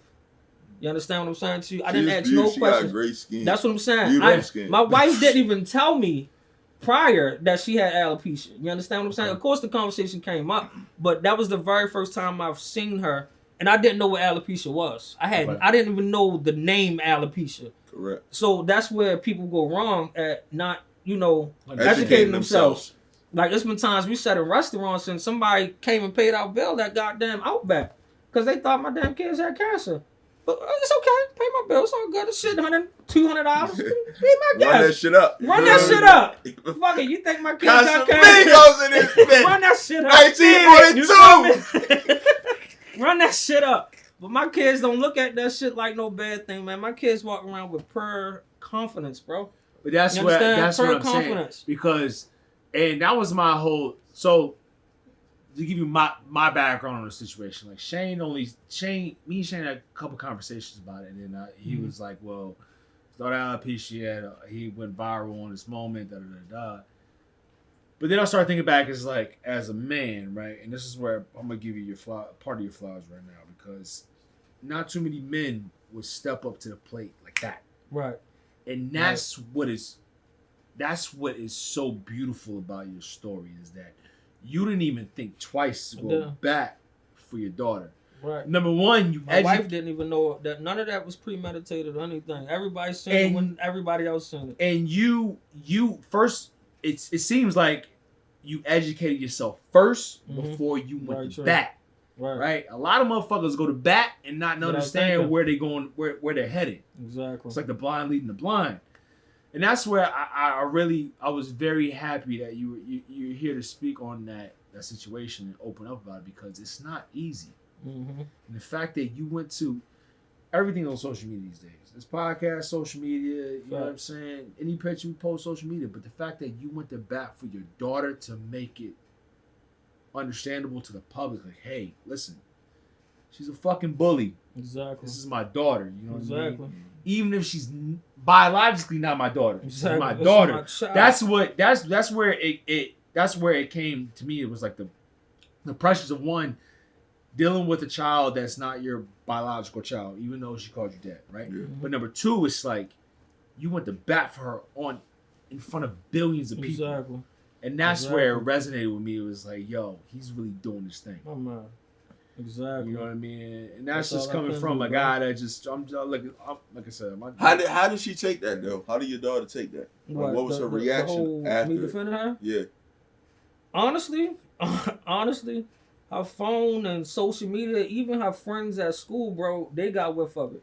You understand what I'm saying to you? I didn't ask no questions. She got great skin. That's what I'm saying. Skin. My wife didn't even tell me prior that she had alopecia. You understand what I'm saying? Of course, the conversation came up, but that was the very first time I've seen her, and I didn't know what alopecia was. I didn't even know the name alopecia. Correct. So that's where people go wrong at not, educating themselves. Like, it's been times we sat in restaurants and somebody came and paid our bill at goddamn Outback because they thought my damn kids had cancer. But it's okay. Pay my bill. It's all good. It's shit, $100, $200. Be my guest. Run that shit up. Run that shit up. Fuck it. You think my kids got cancer? In this bitch. Run that shit up. 1942. Run that shit up. But my kids don't look at that shit like no bad thing, man. My kids walk around with pure confidence, bro. But that's what I'm saying. Because, and that was my whole, so to give you my background on the situation, like me and Shane had a couple conversations about it, and then he was like, well, started alopecia, he went viral on this moment, da-da-da-da. But then I started thinking back as a man, right? And this is where I'm going to give you part of your flaws right now, because not too many men would step up to the plate like that. Right. And that's what is so beautiful about your story, is that you didn't even think twice to go back for your daughter. Right. Number one, my wife didn't even know that none of that was premeditated or anything. Everybody seen it when everybody else seen it. And you first, it seems like you educated yourself first before you went to bat. Right. A lot of motherfuckers go to bat and not understand where they're going, where they're headed. Exactly. It's like the blind leading the blind. And that's where I was very happy that you're here to speak on that situation and open up about it, because it's not easy. Mm-hmm. And the fact that you went to everything on social media these days, this podcast, social media, you know what I'm saying? Any picture you post, social media, but the fact that you went to bat for your daughter to make it understandable to the public, like, hey, listen, she's a fucking bully. Exactly. This is my daughter. You know what I mean? Even if she's biologically not my daughter, she's my daughter. That's where it came to me. It was like the pressures of one dealing with a child that's not your biological child, even though she called you dad, right? Yeah. But number two, it's like you went to bat for her in front of billions of people. Exactly. And that's where it resonated with me. It was like, yo, he's really doing this thing. Oh, man. Exactly. You know what I mean? And that's just coming from a guy that like I said. How did she take that, though? How did your daughter take that? What was her reaction after? Me defending her? Yeah. Honestly, her phone and social media, even her friends at school, bro, they got whiff of it.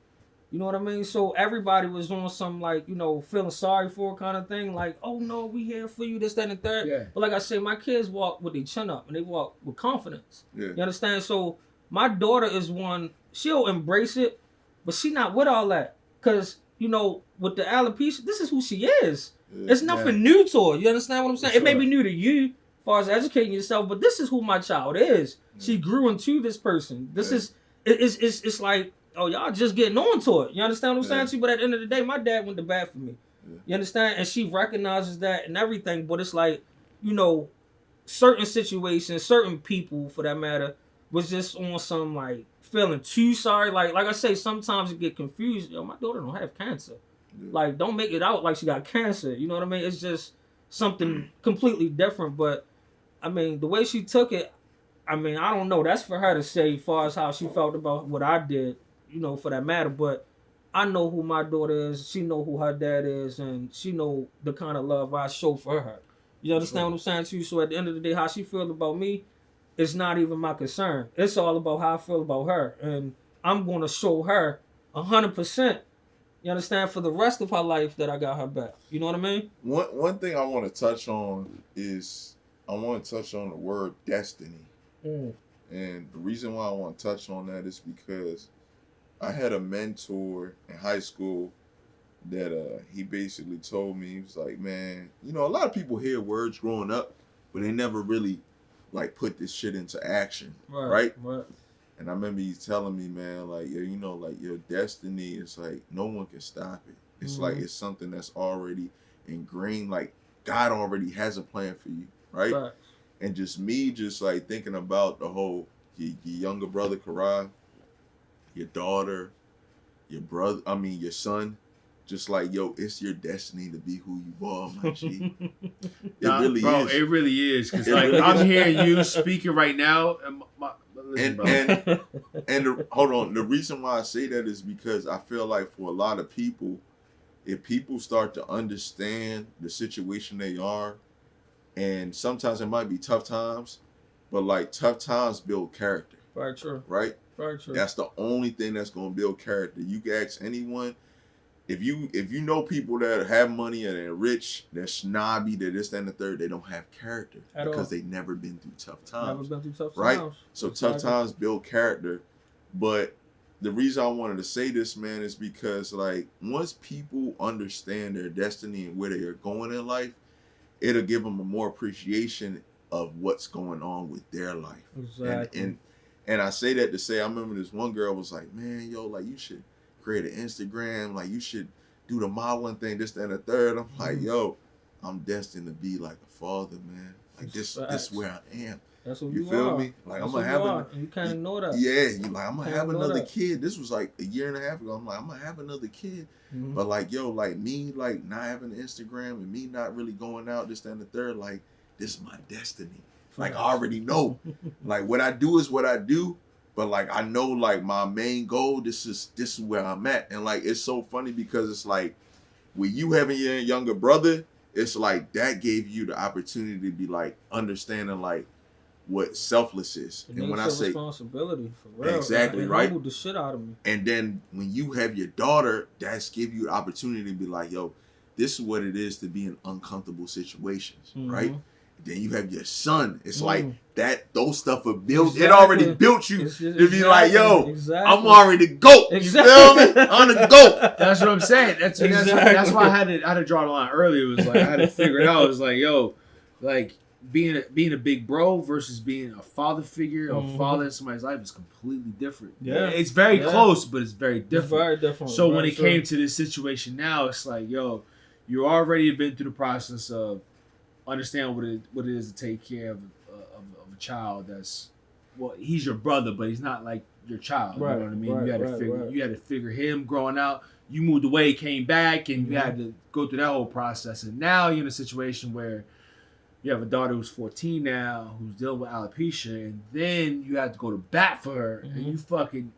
You know what I mean? So everybody was on some, like, feeling sorry for her kind of thing. Like, oh, no, we here for you, this, that, and the third. Yeah. But like I said, my kids walk with their chin up, and they walk with confidence. Yeah. You understand? So my daughter is one, she'll embrace it, but she not with all that. Because, with the alopecia, this is who she is. Yeah. It's nothing new to her. You understand what I'm saying? Sure. It may be new to you as far as educating yourself, but this is who my child is. Yeah. She grew into this person. This is, it's like, oh, y'all just getting on to it. You understand what I'm saying to you? But at the end of the day, my dad went to bat for me. Yeah. You understand? And she recognizes that and everything. But it's like, certain situations, certain people, for that matter, was just on some, like, feeling too sorry. Like I say, sometimes you get confused. Yo, my daughter don't have cancer. Yeah. Like, don't make it out like she got cancer. You know what I mean? It's just something completely different. But, I mean, the way she took it, I mean, I don't know. That's for her to say as far as how she felt about what I did. For that matter, but I know who my daughter is. She know who her dad is, and she know the kind of love I show for her. You understand what I'm saying to you? So at the end of the day, how she feel about me is not even my concern. It's all about how I feel about her, and I'm gonna show her 100%. You understand? For the rest of her life, that I got her back. You know what I mean? One thing I want to touch on is the word destiny, and the reason why I want to touch on that is because I had a mentor in high school that he basically told me, he was like, man, a lot of people hear words growing up, but they never really like put this shit into action, right? And I remember he telling me, man, like, like your destiny is like no one can stop it. It's like it's something that's already ingrained. Like God already has a plan for you, right? And just me, just like thinking about the whole your younger brother Karan, your daughter, your son. Just like, yo, it's your destiny to be who you are, my G. It really is. It really is. Because like, I'm hearing you speaking right now. Hold on. The reason why I say that is because I feel like for a lot of people, if people start to understand the situation they are, and sometimes it might be tough times, but like tough times build character. Very true. Right? Very true. That's the only thing that's going to build character. You can ask anyone. If you know people that have money and they're rich, they're snobby, they're this, that, and the third, they don't have character because they've never been through tough times. Right? So tough times build character. But the reason I wanted to say this, man, is because like once people understand their destiny and where they are going in life, it'll give them a more appreciation of what's going on with their life. Exactly. And I say that to say, I remember this one girl was like, man, yo, like you should create an Instagram, like you should do the modeling thing, this, that, and the third. I'm like, yo, I'm destined to be like a father, man. Like this is where I am. That's what you feel me? Like I'm gonna have you kind of know that. Yeah, you like I'm gonna have another kid. This was like a year and a half ago. I'm like, I'm gonna have another kid. But like, yo, like me, like not having an Instagram and me not really going out, this, that, and the third, like this is my destiny. Like I already know. Like what I do is what I do. But like I know like my main goal, this is where I'm at. And like it's so funny because it's like with you having your younger brother, it's like that gave you the opportunity to be like understanding like what selfless is. And when I say responsibility for real. Exactly, it right? Humbled the shit out of me. And then when you have your daughter, that's give you the opportunity to be like, yo, this is what it is to be in uncomfortable situations, right? Then you have your son. It's like that. Those stuff are built. Exactly. It already built you to be like, yo, I'm already the GOAT. You feel me? I'm the GOAT. That's what I'm saying. That's why I had to draw the line earlier. It was like I had to figure it out. It was like, yo, like being a big bro versus being a father figure or father in somebody's life is completely different. Yeah, it's very close, but it's very different. It's very different. So when it came to this situation now, it's like, yo, you already been through the process of understand what it is to take care of a child that's, well, he's your brother, but he's not like your child. Right, you know what I mean? You had to figure him growing out. You moved away, came back, and you had to go through that whole process. And now you're in a situation where you have a daughter who's 14 now, who's dealing with alopecia, and then you have to go to bat for her, and you fucking,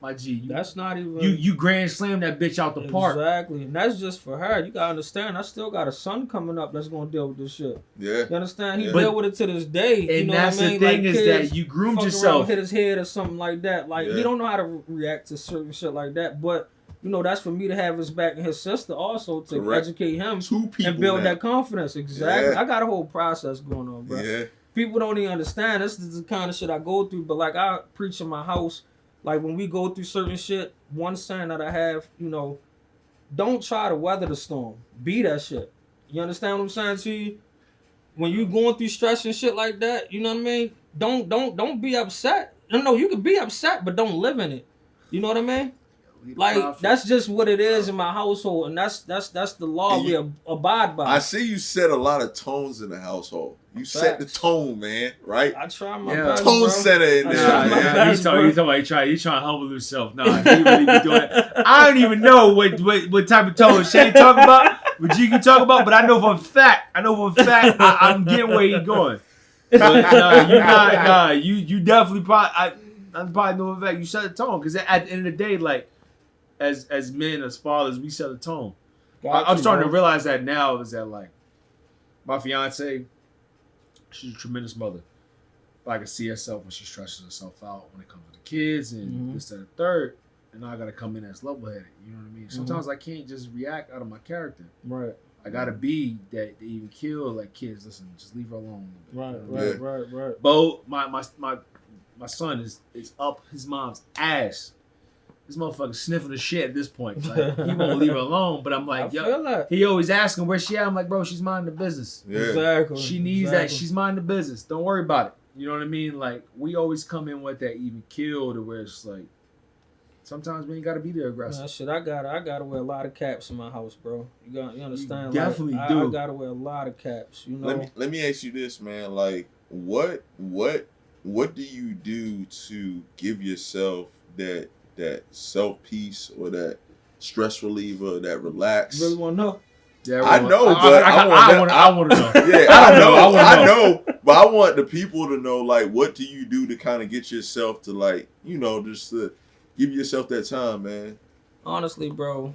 my G, that's not even you grand slam that bitch out the park. Exactly, and that's just for her. You gotta understand. I still got a son coming up that's gonna deal with this shit. Yeah, you understand? He deal with it to this day. And you know that's what I mean? The thing like is that you groomed yourself, hit his head or something like that. Like he don't know how to react to certain shit like that. But you know that's for me to have his back and his sister also to educate him and build that confidence. Exactly. I got a whole process going on, bro. Yeah. People don't even understand. This is the kind of shit I go through. But like I preach in my house. Like, when we go through certain shit, one saying that I have, you know, don't try to weather the storm. Be that shit. You understand what I'm saying to you? When you going through stress and shit like that, you know what I mean? Don't be upset. No, you can be upset, but don't live in it. You know what I mean? Like, that's just what it is in my household, and that's the law we abide by. I see you set a lot of tones in the household. You set the tone, man, right? I try my best, tone setter in there. He's trying to humble himself. Nah, he really be doing it. I don't even know what type of tone Shane talking about, what you can talk about, but I know for a fact, I'm getting where he's going. But you definitely probably, I probably know for a fact you set the tone, because at the end of the day, like, as men, as fathers, we set the tone. I'm starting to realize that now, is that like my fiance, she's a tremendous mother. But I can see herself when she stresses herself out when it comes to the kids and this, that, and third. And now I got to come in as level-headed. You know what I mean? Sometimes I can't just react out of my character. Right. I got to be that they even kill, like, kids, listen, just leave her alone. Right. Bo, my son is up his mom's ass. This motherfucker sniffing the shit at this point. Like, he won't leave her alone, but I'm like, yo, he always asking where she at. I'm like, bro, she's minding the business. Yeah. Exactly. She needs that. She's minding the business. Don't worry about it. You know what I mean? Like, we always come in with that even kill to where it's like, sometimes man, you gotta be there aggressive. Man, shit, I gotta wear a lot of caps in my house, bro. You understand? You definitely like, do. I gotta wear a lot of caps. You know. Let me ask you this, man. Like, what do you do to give yourself that self peace or that stress reliever, that relax? You really want to know? Yeah, I know, but I want to know. Yeah, I know, but I want the people to know, like, what do you do to kind of get yourself to, like, you know, just to give yourself that time, man. Honestly, bro,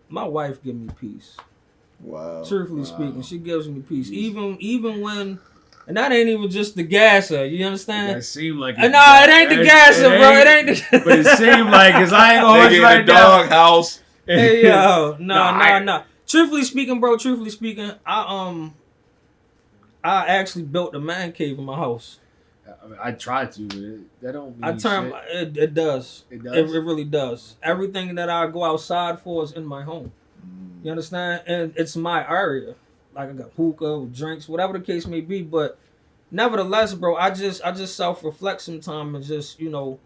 my wife give me peace. Wow. Truthfully speaking, she gives me peace. Even when, and that ain't even just the gasser. You understand? That seemed like it ain't the gasser, bro. It ain't. But it seemed like, cause I ain't gonna hold you right in the dog house. Hey yo, no. Truthfully speaking, bro. I actually built a man cave in my house. I mean, I tried to, but that don't mean I turn shit. It does. It does. It really does. Everything that I go outside for is in my home. You understand? And it's my area. Like I got hookah, drinks, whatever the case may be. But nevertheless, bro, I just self-reflect sometimes and just, you know,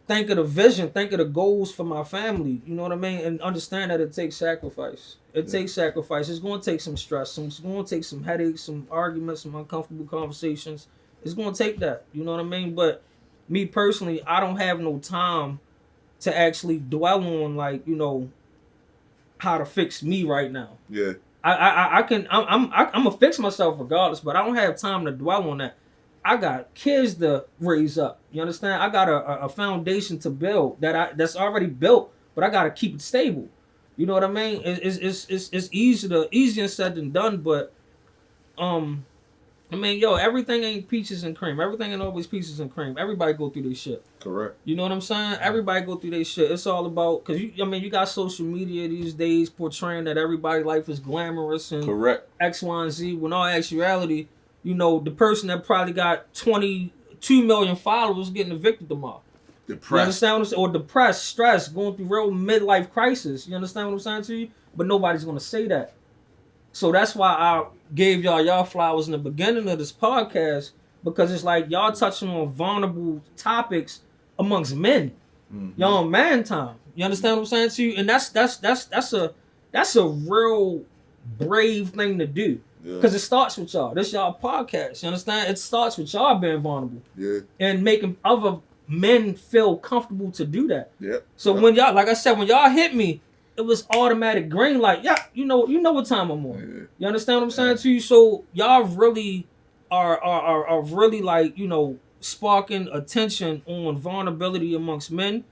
think of the vision, think of the goals for my family. You know what I mean? And understand that it takes sacrifice. It takes sacrifice. It's going to take some stress. It's going to take some headaches, some arguments, some uncomfortable conversations. It's going to take that. You know what I mean? But me personally, I don't have no time to actually dwell on, like, you know, how to fix me right now. Yeah. I'm gonna fix myself regardless, but I don't have time to dwell on that. I got kids to raise up. You understand? I got a foundation to build that's already built, but I gotta keep it stable. You know what I mean? It's easier said than done, but I mean, yo, everything ain't peaches and cream. Everything ain't always peaches and cream. Everybody go through this shit. Correct. You know what I'm saying? Everybody go through their shit. It's all about, because you got social media these days portraying that everybody's life is glamorous and correct X, Y, and Z. When all actuality, you know, the person that probably got 22 million followers getting evicted tomorrow. Depressed. You understand what I'm saying? Or depressed, stressed, going through real midlife crisis. You understand what I'm saying to you? But nobody's gonna say that. So that's why I gave y'all flowers in the beginning of this podcast, because it's like y'all touching on vulnerable topics amongst men. Y'all on man time. You understand what I'm saying to you? And that's a real brave thing to do. Because it starts with y'all. This y'all podcast. You understand? It starts with y'all being vulnerable. Yeah. And making other men feel comfortable to do that. Yeah. So when y'all, like I said, when y'all hit me, it was automatic green light. Yeah, you know what time I'm on. Yeah. You understand what I'm saying to you? So y'all really are really, like, you know, sparking attention on vulnerability amongst men.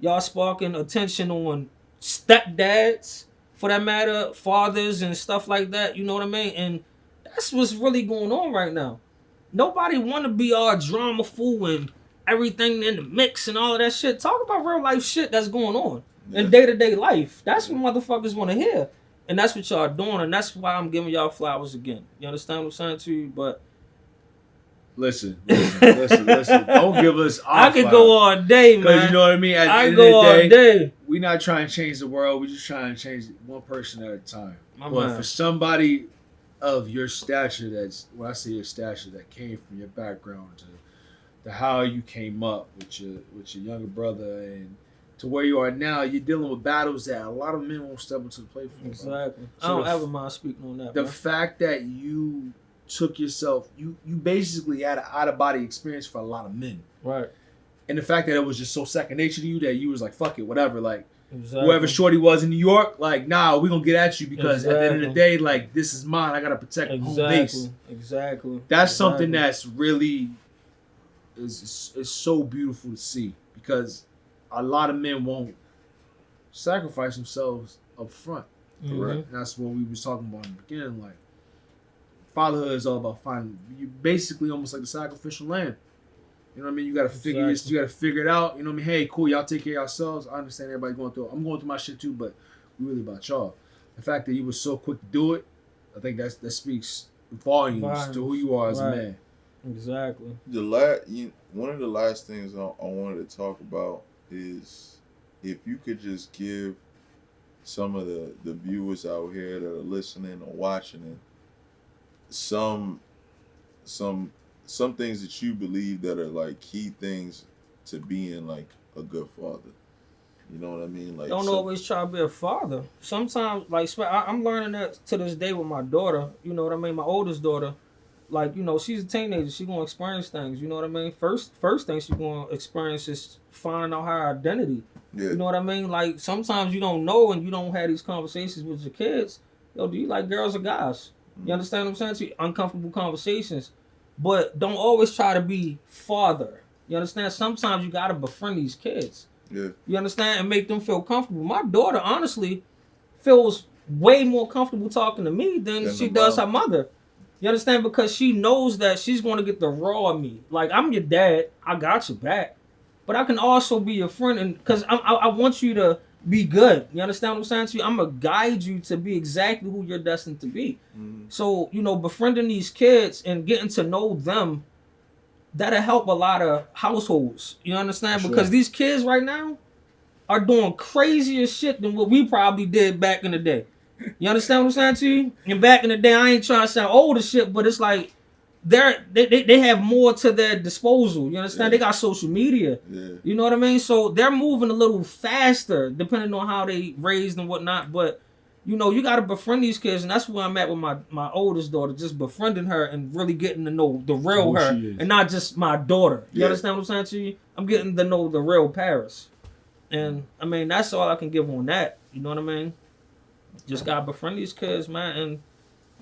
Y'all sparking attention on stepdads, for that matter, fathers and stuff like that. You know what I mean? And that's what's really going on right now. Nobody want to be all drama fool and everything in the mix and all of that shit. Talk about real life shit that's going on. In day-to-day life. That's what motherfuckers want to hear. And that's what y'all doing, and that's why I'm giving y'all flowers again. You understand what I'm saying to you? But Listen. Don't give us our I could go all day, man. Because you know what I mean? At the I end go of the all day. We're not trying to change the world. We're just trying to change one person at a time. My But man. for somebody of your stature, when I say your stature, that came from your background to how you came up with your younger brother and to where you are now, you're dealing with battles that a lot of men won't step into the play for. Exactly. So I don't ever mind speaking on that. The man. fact that you took yourself, you basically had an out-of-body experience for a lot of men. Right. And the fact that it was just so second nature to you that you was like, fuck it, whatever. Like, Exactly. whoever shorty was in New York, like, nah, we're going to get at you because at the end of the day, like, this is mine. I got to protect home base. Exactly. That's something that's really is so beautiful to see, because a lot of men won't sacrifice themselves up front. Correct. And that's what we was talking about in the beginning. Like, fatherhood is all about finding you, basically almost like the sacrificial lamb. You know what I mean? You gotta figure this, you gotta figure it out. You know what I mean? Hey, cool, y'all take care of yourselves. I understand everybody going through it. I'm going through my shit too, but we really about y'all. The fact that you were so quick to do it, I think that speaks volumes to who you are as a man. Exactly. One of the last things I wanted to talk about is if you could just give some of the viewers out here that are listening or watching it some things that you believe that are like key things to being like a good father. You know what I mean? Like, Don't always try to be a father. Sometimes, like, I'm learning that to this day with my daughter. You know what I mean? My oldest daughter, like, you know, she's a teenager. She's gonna experience things. You know what I mean? First thing she's gonna experience is finding out her identity. Yeah. You know what I mean? Like, sometimes you don't know and you don't have these conversations with your kids. Yo, do you like girls or guys? You understand what I'm saying? Uncomfortable conversations, but don't always try to be father. You understand? Sometimes you gotta befriend these kids. Yeah. You understand? And make them feel comfortable. My daughter, honestly, feels way more comfortable talking to me than she does her mother. You understand? Because she knows that she's going to get the raw of me. Like, I'm your dad. I got your back. But I can also be your friend. And because I want you to be good. You understand what I'm saying to you? I'm going to guide you to be exactly who you're destined to be. So, you know, befriending these kids and getting to know them, that'll help a lot of households. You understand? Sure. Because these kids right now are doing crazier shit than what we probably did back in the day. You understand what I'm saying to you? And back in the day, I ain't trying to sound old as shit, but it's like they have more to their disposal. You understand? They got social media. Yeah. You know what I mean? So they're moving a little faster depending on how they raised and whatnot. But you know, you got to befriend these kids, and that's where I'm at with my oldest daughter, just befriending her and really getting to know the real her, and not just my daughter. You understand what I'm saying to you? I'm getting to know the real Paris. And, I mean, that's all I can give on that. You know what I mean? Just got to befriend these kids, man, and,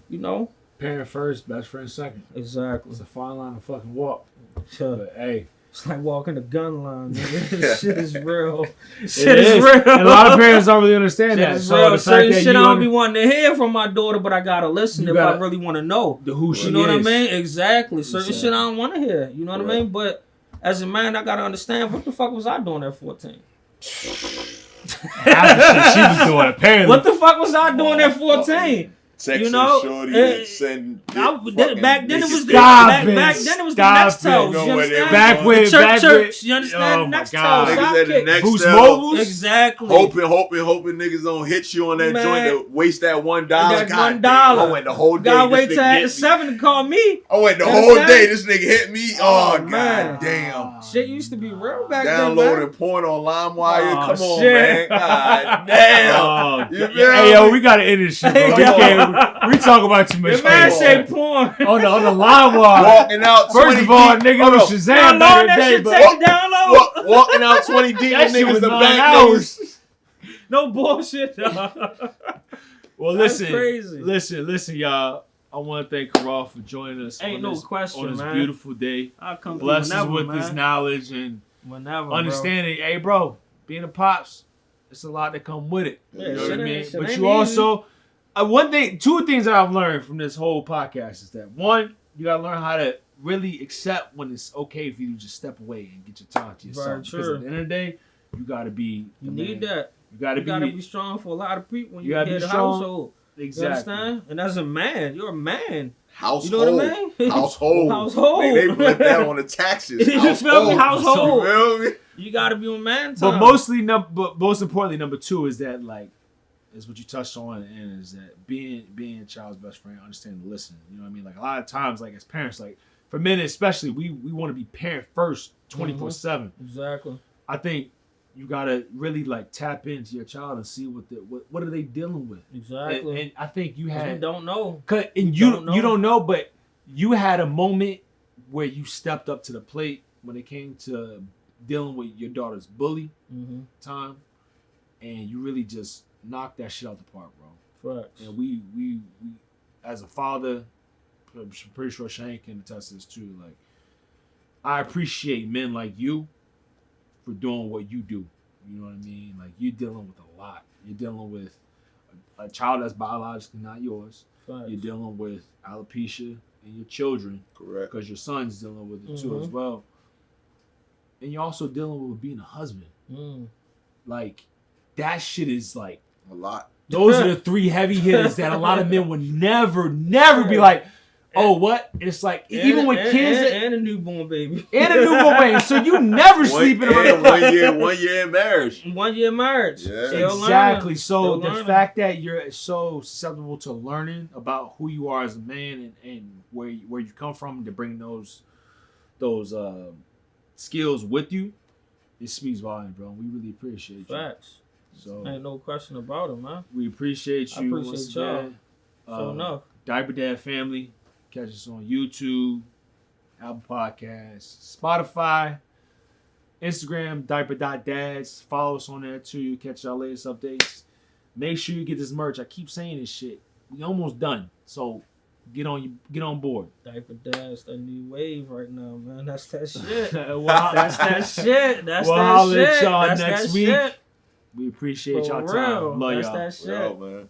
you know. Parent first, best friend second. Exactly. It's a fine line to fucking walk. Sure. But, hey. It's like walking the gun line, man. This shit is real. Shit is real. And a lot of parents don't really understand that. So the certain shit I don't be wanting to hear from my daughter, but I gotta listen if I really want to know. Who she You know what I is. mean? Exactly. Certain shit I don't want to hear. You know what I mean? But as a man, I gotta understand what the fuck was I doing at 14? After she was doing apparently. What the fuck was I doing at 14? Texting You know, shorty and sending back then it was the Stop back then it was the next toes. You understand? Back with church. You understand? Oh Next my God. toes. Niggas at the next Boost level. mobiles? Exactly. Hoping niggas don't hit you on that Man. joint to waste that $1. That God $1. damn, I went the whole day. Gotta this wait nigga till hit after me. 7 to call me. I went the You whole understand? day. This nigga hit me. Oh, man. God damn. Shit used to be real back then, Downloading man. porn on LimeWire. Oh, Come on, shit. man. God damn. You feel Hey, yo, me? we gotta end this shit, bro. Come We talk about too much. Your man on. say porn. On the line wire. Walking out 20 First of all, deep. nigga Hold was on. Shazam back Download in the that day, shit, but take it download. Walking out 20 deep. That and shit niggas was the 9 back hours. niggas. No bullshit. Well, That's listen, crazy. listen, y'all. I want to thank Karal for joining us Ain't on no this, question, on this man. beautiful day. I'll come through Bless us whenever, with man. this knowledge and Whenever, understanding. Hey, bro, being a pops, it's a lot that come with it. Yeah, You know shit what I mean? ain't- shit But ain't you also, two things that I've learned from this whole podcast is that one, you gotta learn how to really accept when it's okay for you to just step away and get your time to yourself. Very Because true. at the end of the day, you gotta be. You the need man. that. You gotta You be. gotta be strong for a lot of people when You you gotta head be the strong. household. Exactly. You understand? And as a man, you're a man. Household. You know what I mean? Household. Household. They put that on the taxes. You feel me? Household. You feel me? You gotta be on man time. But most importantly, number two is that is what you touched on, and is that being a child's best friend, understanding to listen. You know what I mean? Like a lot of times, like as parents, like for men especially, we want to be parent first, 24/7. Exactly. I think you gotta really like tap into your child and see what are they dealing with. Exactly. And I think you 'Cause had we don't know. you don't know. don't know, but you had a moment where you stepped up to the plate when it came to dealing with your daughter's bully time, and you really just knocked that shit out the park, bro. Facts. And we as a father, I'm pretty sure Shane can attest to this too. Like, I appreciate men like you for doing what you do. You know what I mean? Like, you're dealing with a lot. You're dealing with a child that's biologically not yours. Facts. You're dealing with alopecia in your children. Correct. Because your son's dealing with it too as well. And you're also dealing with being a husband. Like, that shit is like A lot. those are the three heavy hitters that a lot of men would never be like, oh, what? And it's like, even with kids and a newborn baby. and a newborn baby, so you never sleeping around. 1 year in marriage. 1 year marriage. Yeah. Still Exactly. learning. So Still the learning. fact that you're so susceptible to learning about who you are as a man and where you come from to bring those skills with you, it speaks volumes, bro. We really appreciate you. Facts. So Ain't no question about it, man. we appreciate you. I appreciate y'all. So enough. Diaper Dad family. Catch us on YouTube, Apple Podcasts, Spotify, Instagram, diaper.dads. Follow us on there too. You catch our latest updates. Make sure you get this merch. I keep saying this shit. We almost done. So get on board. Diaper Dads, that new wave right now, man. That's that shit. Well, That's that shit. That's we'll that holler shit. at y'all That's next that week. shit. We appreciate For y'all real. time. Love That's y'all. that shit. Yo, man.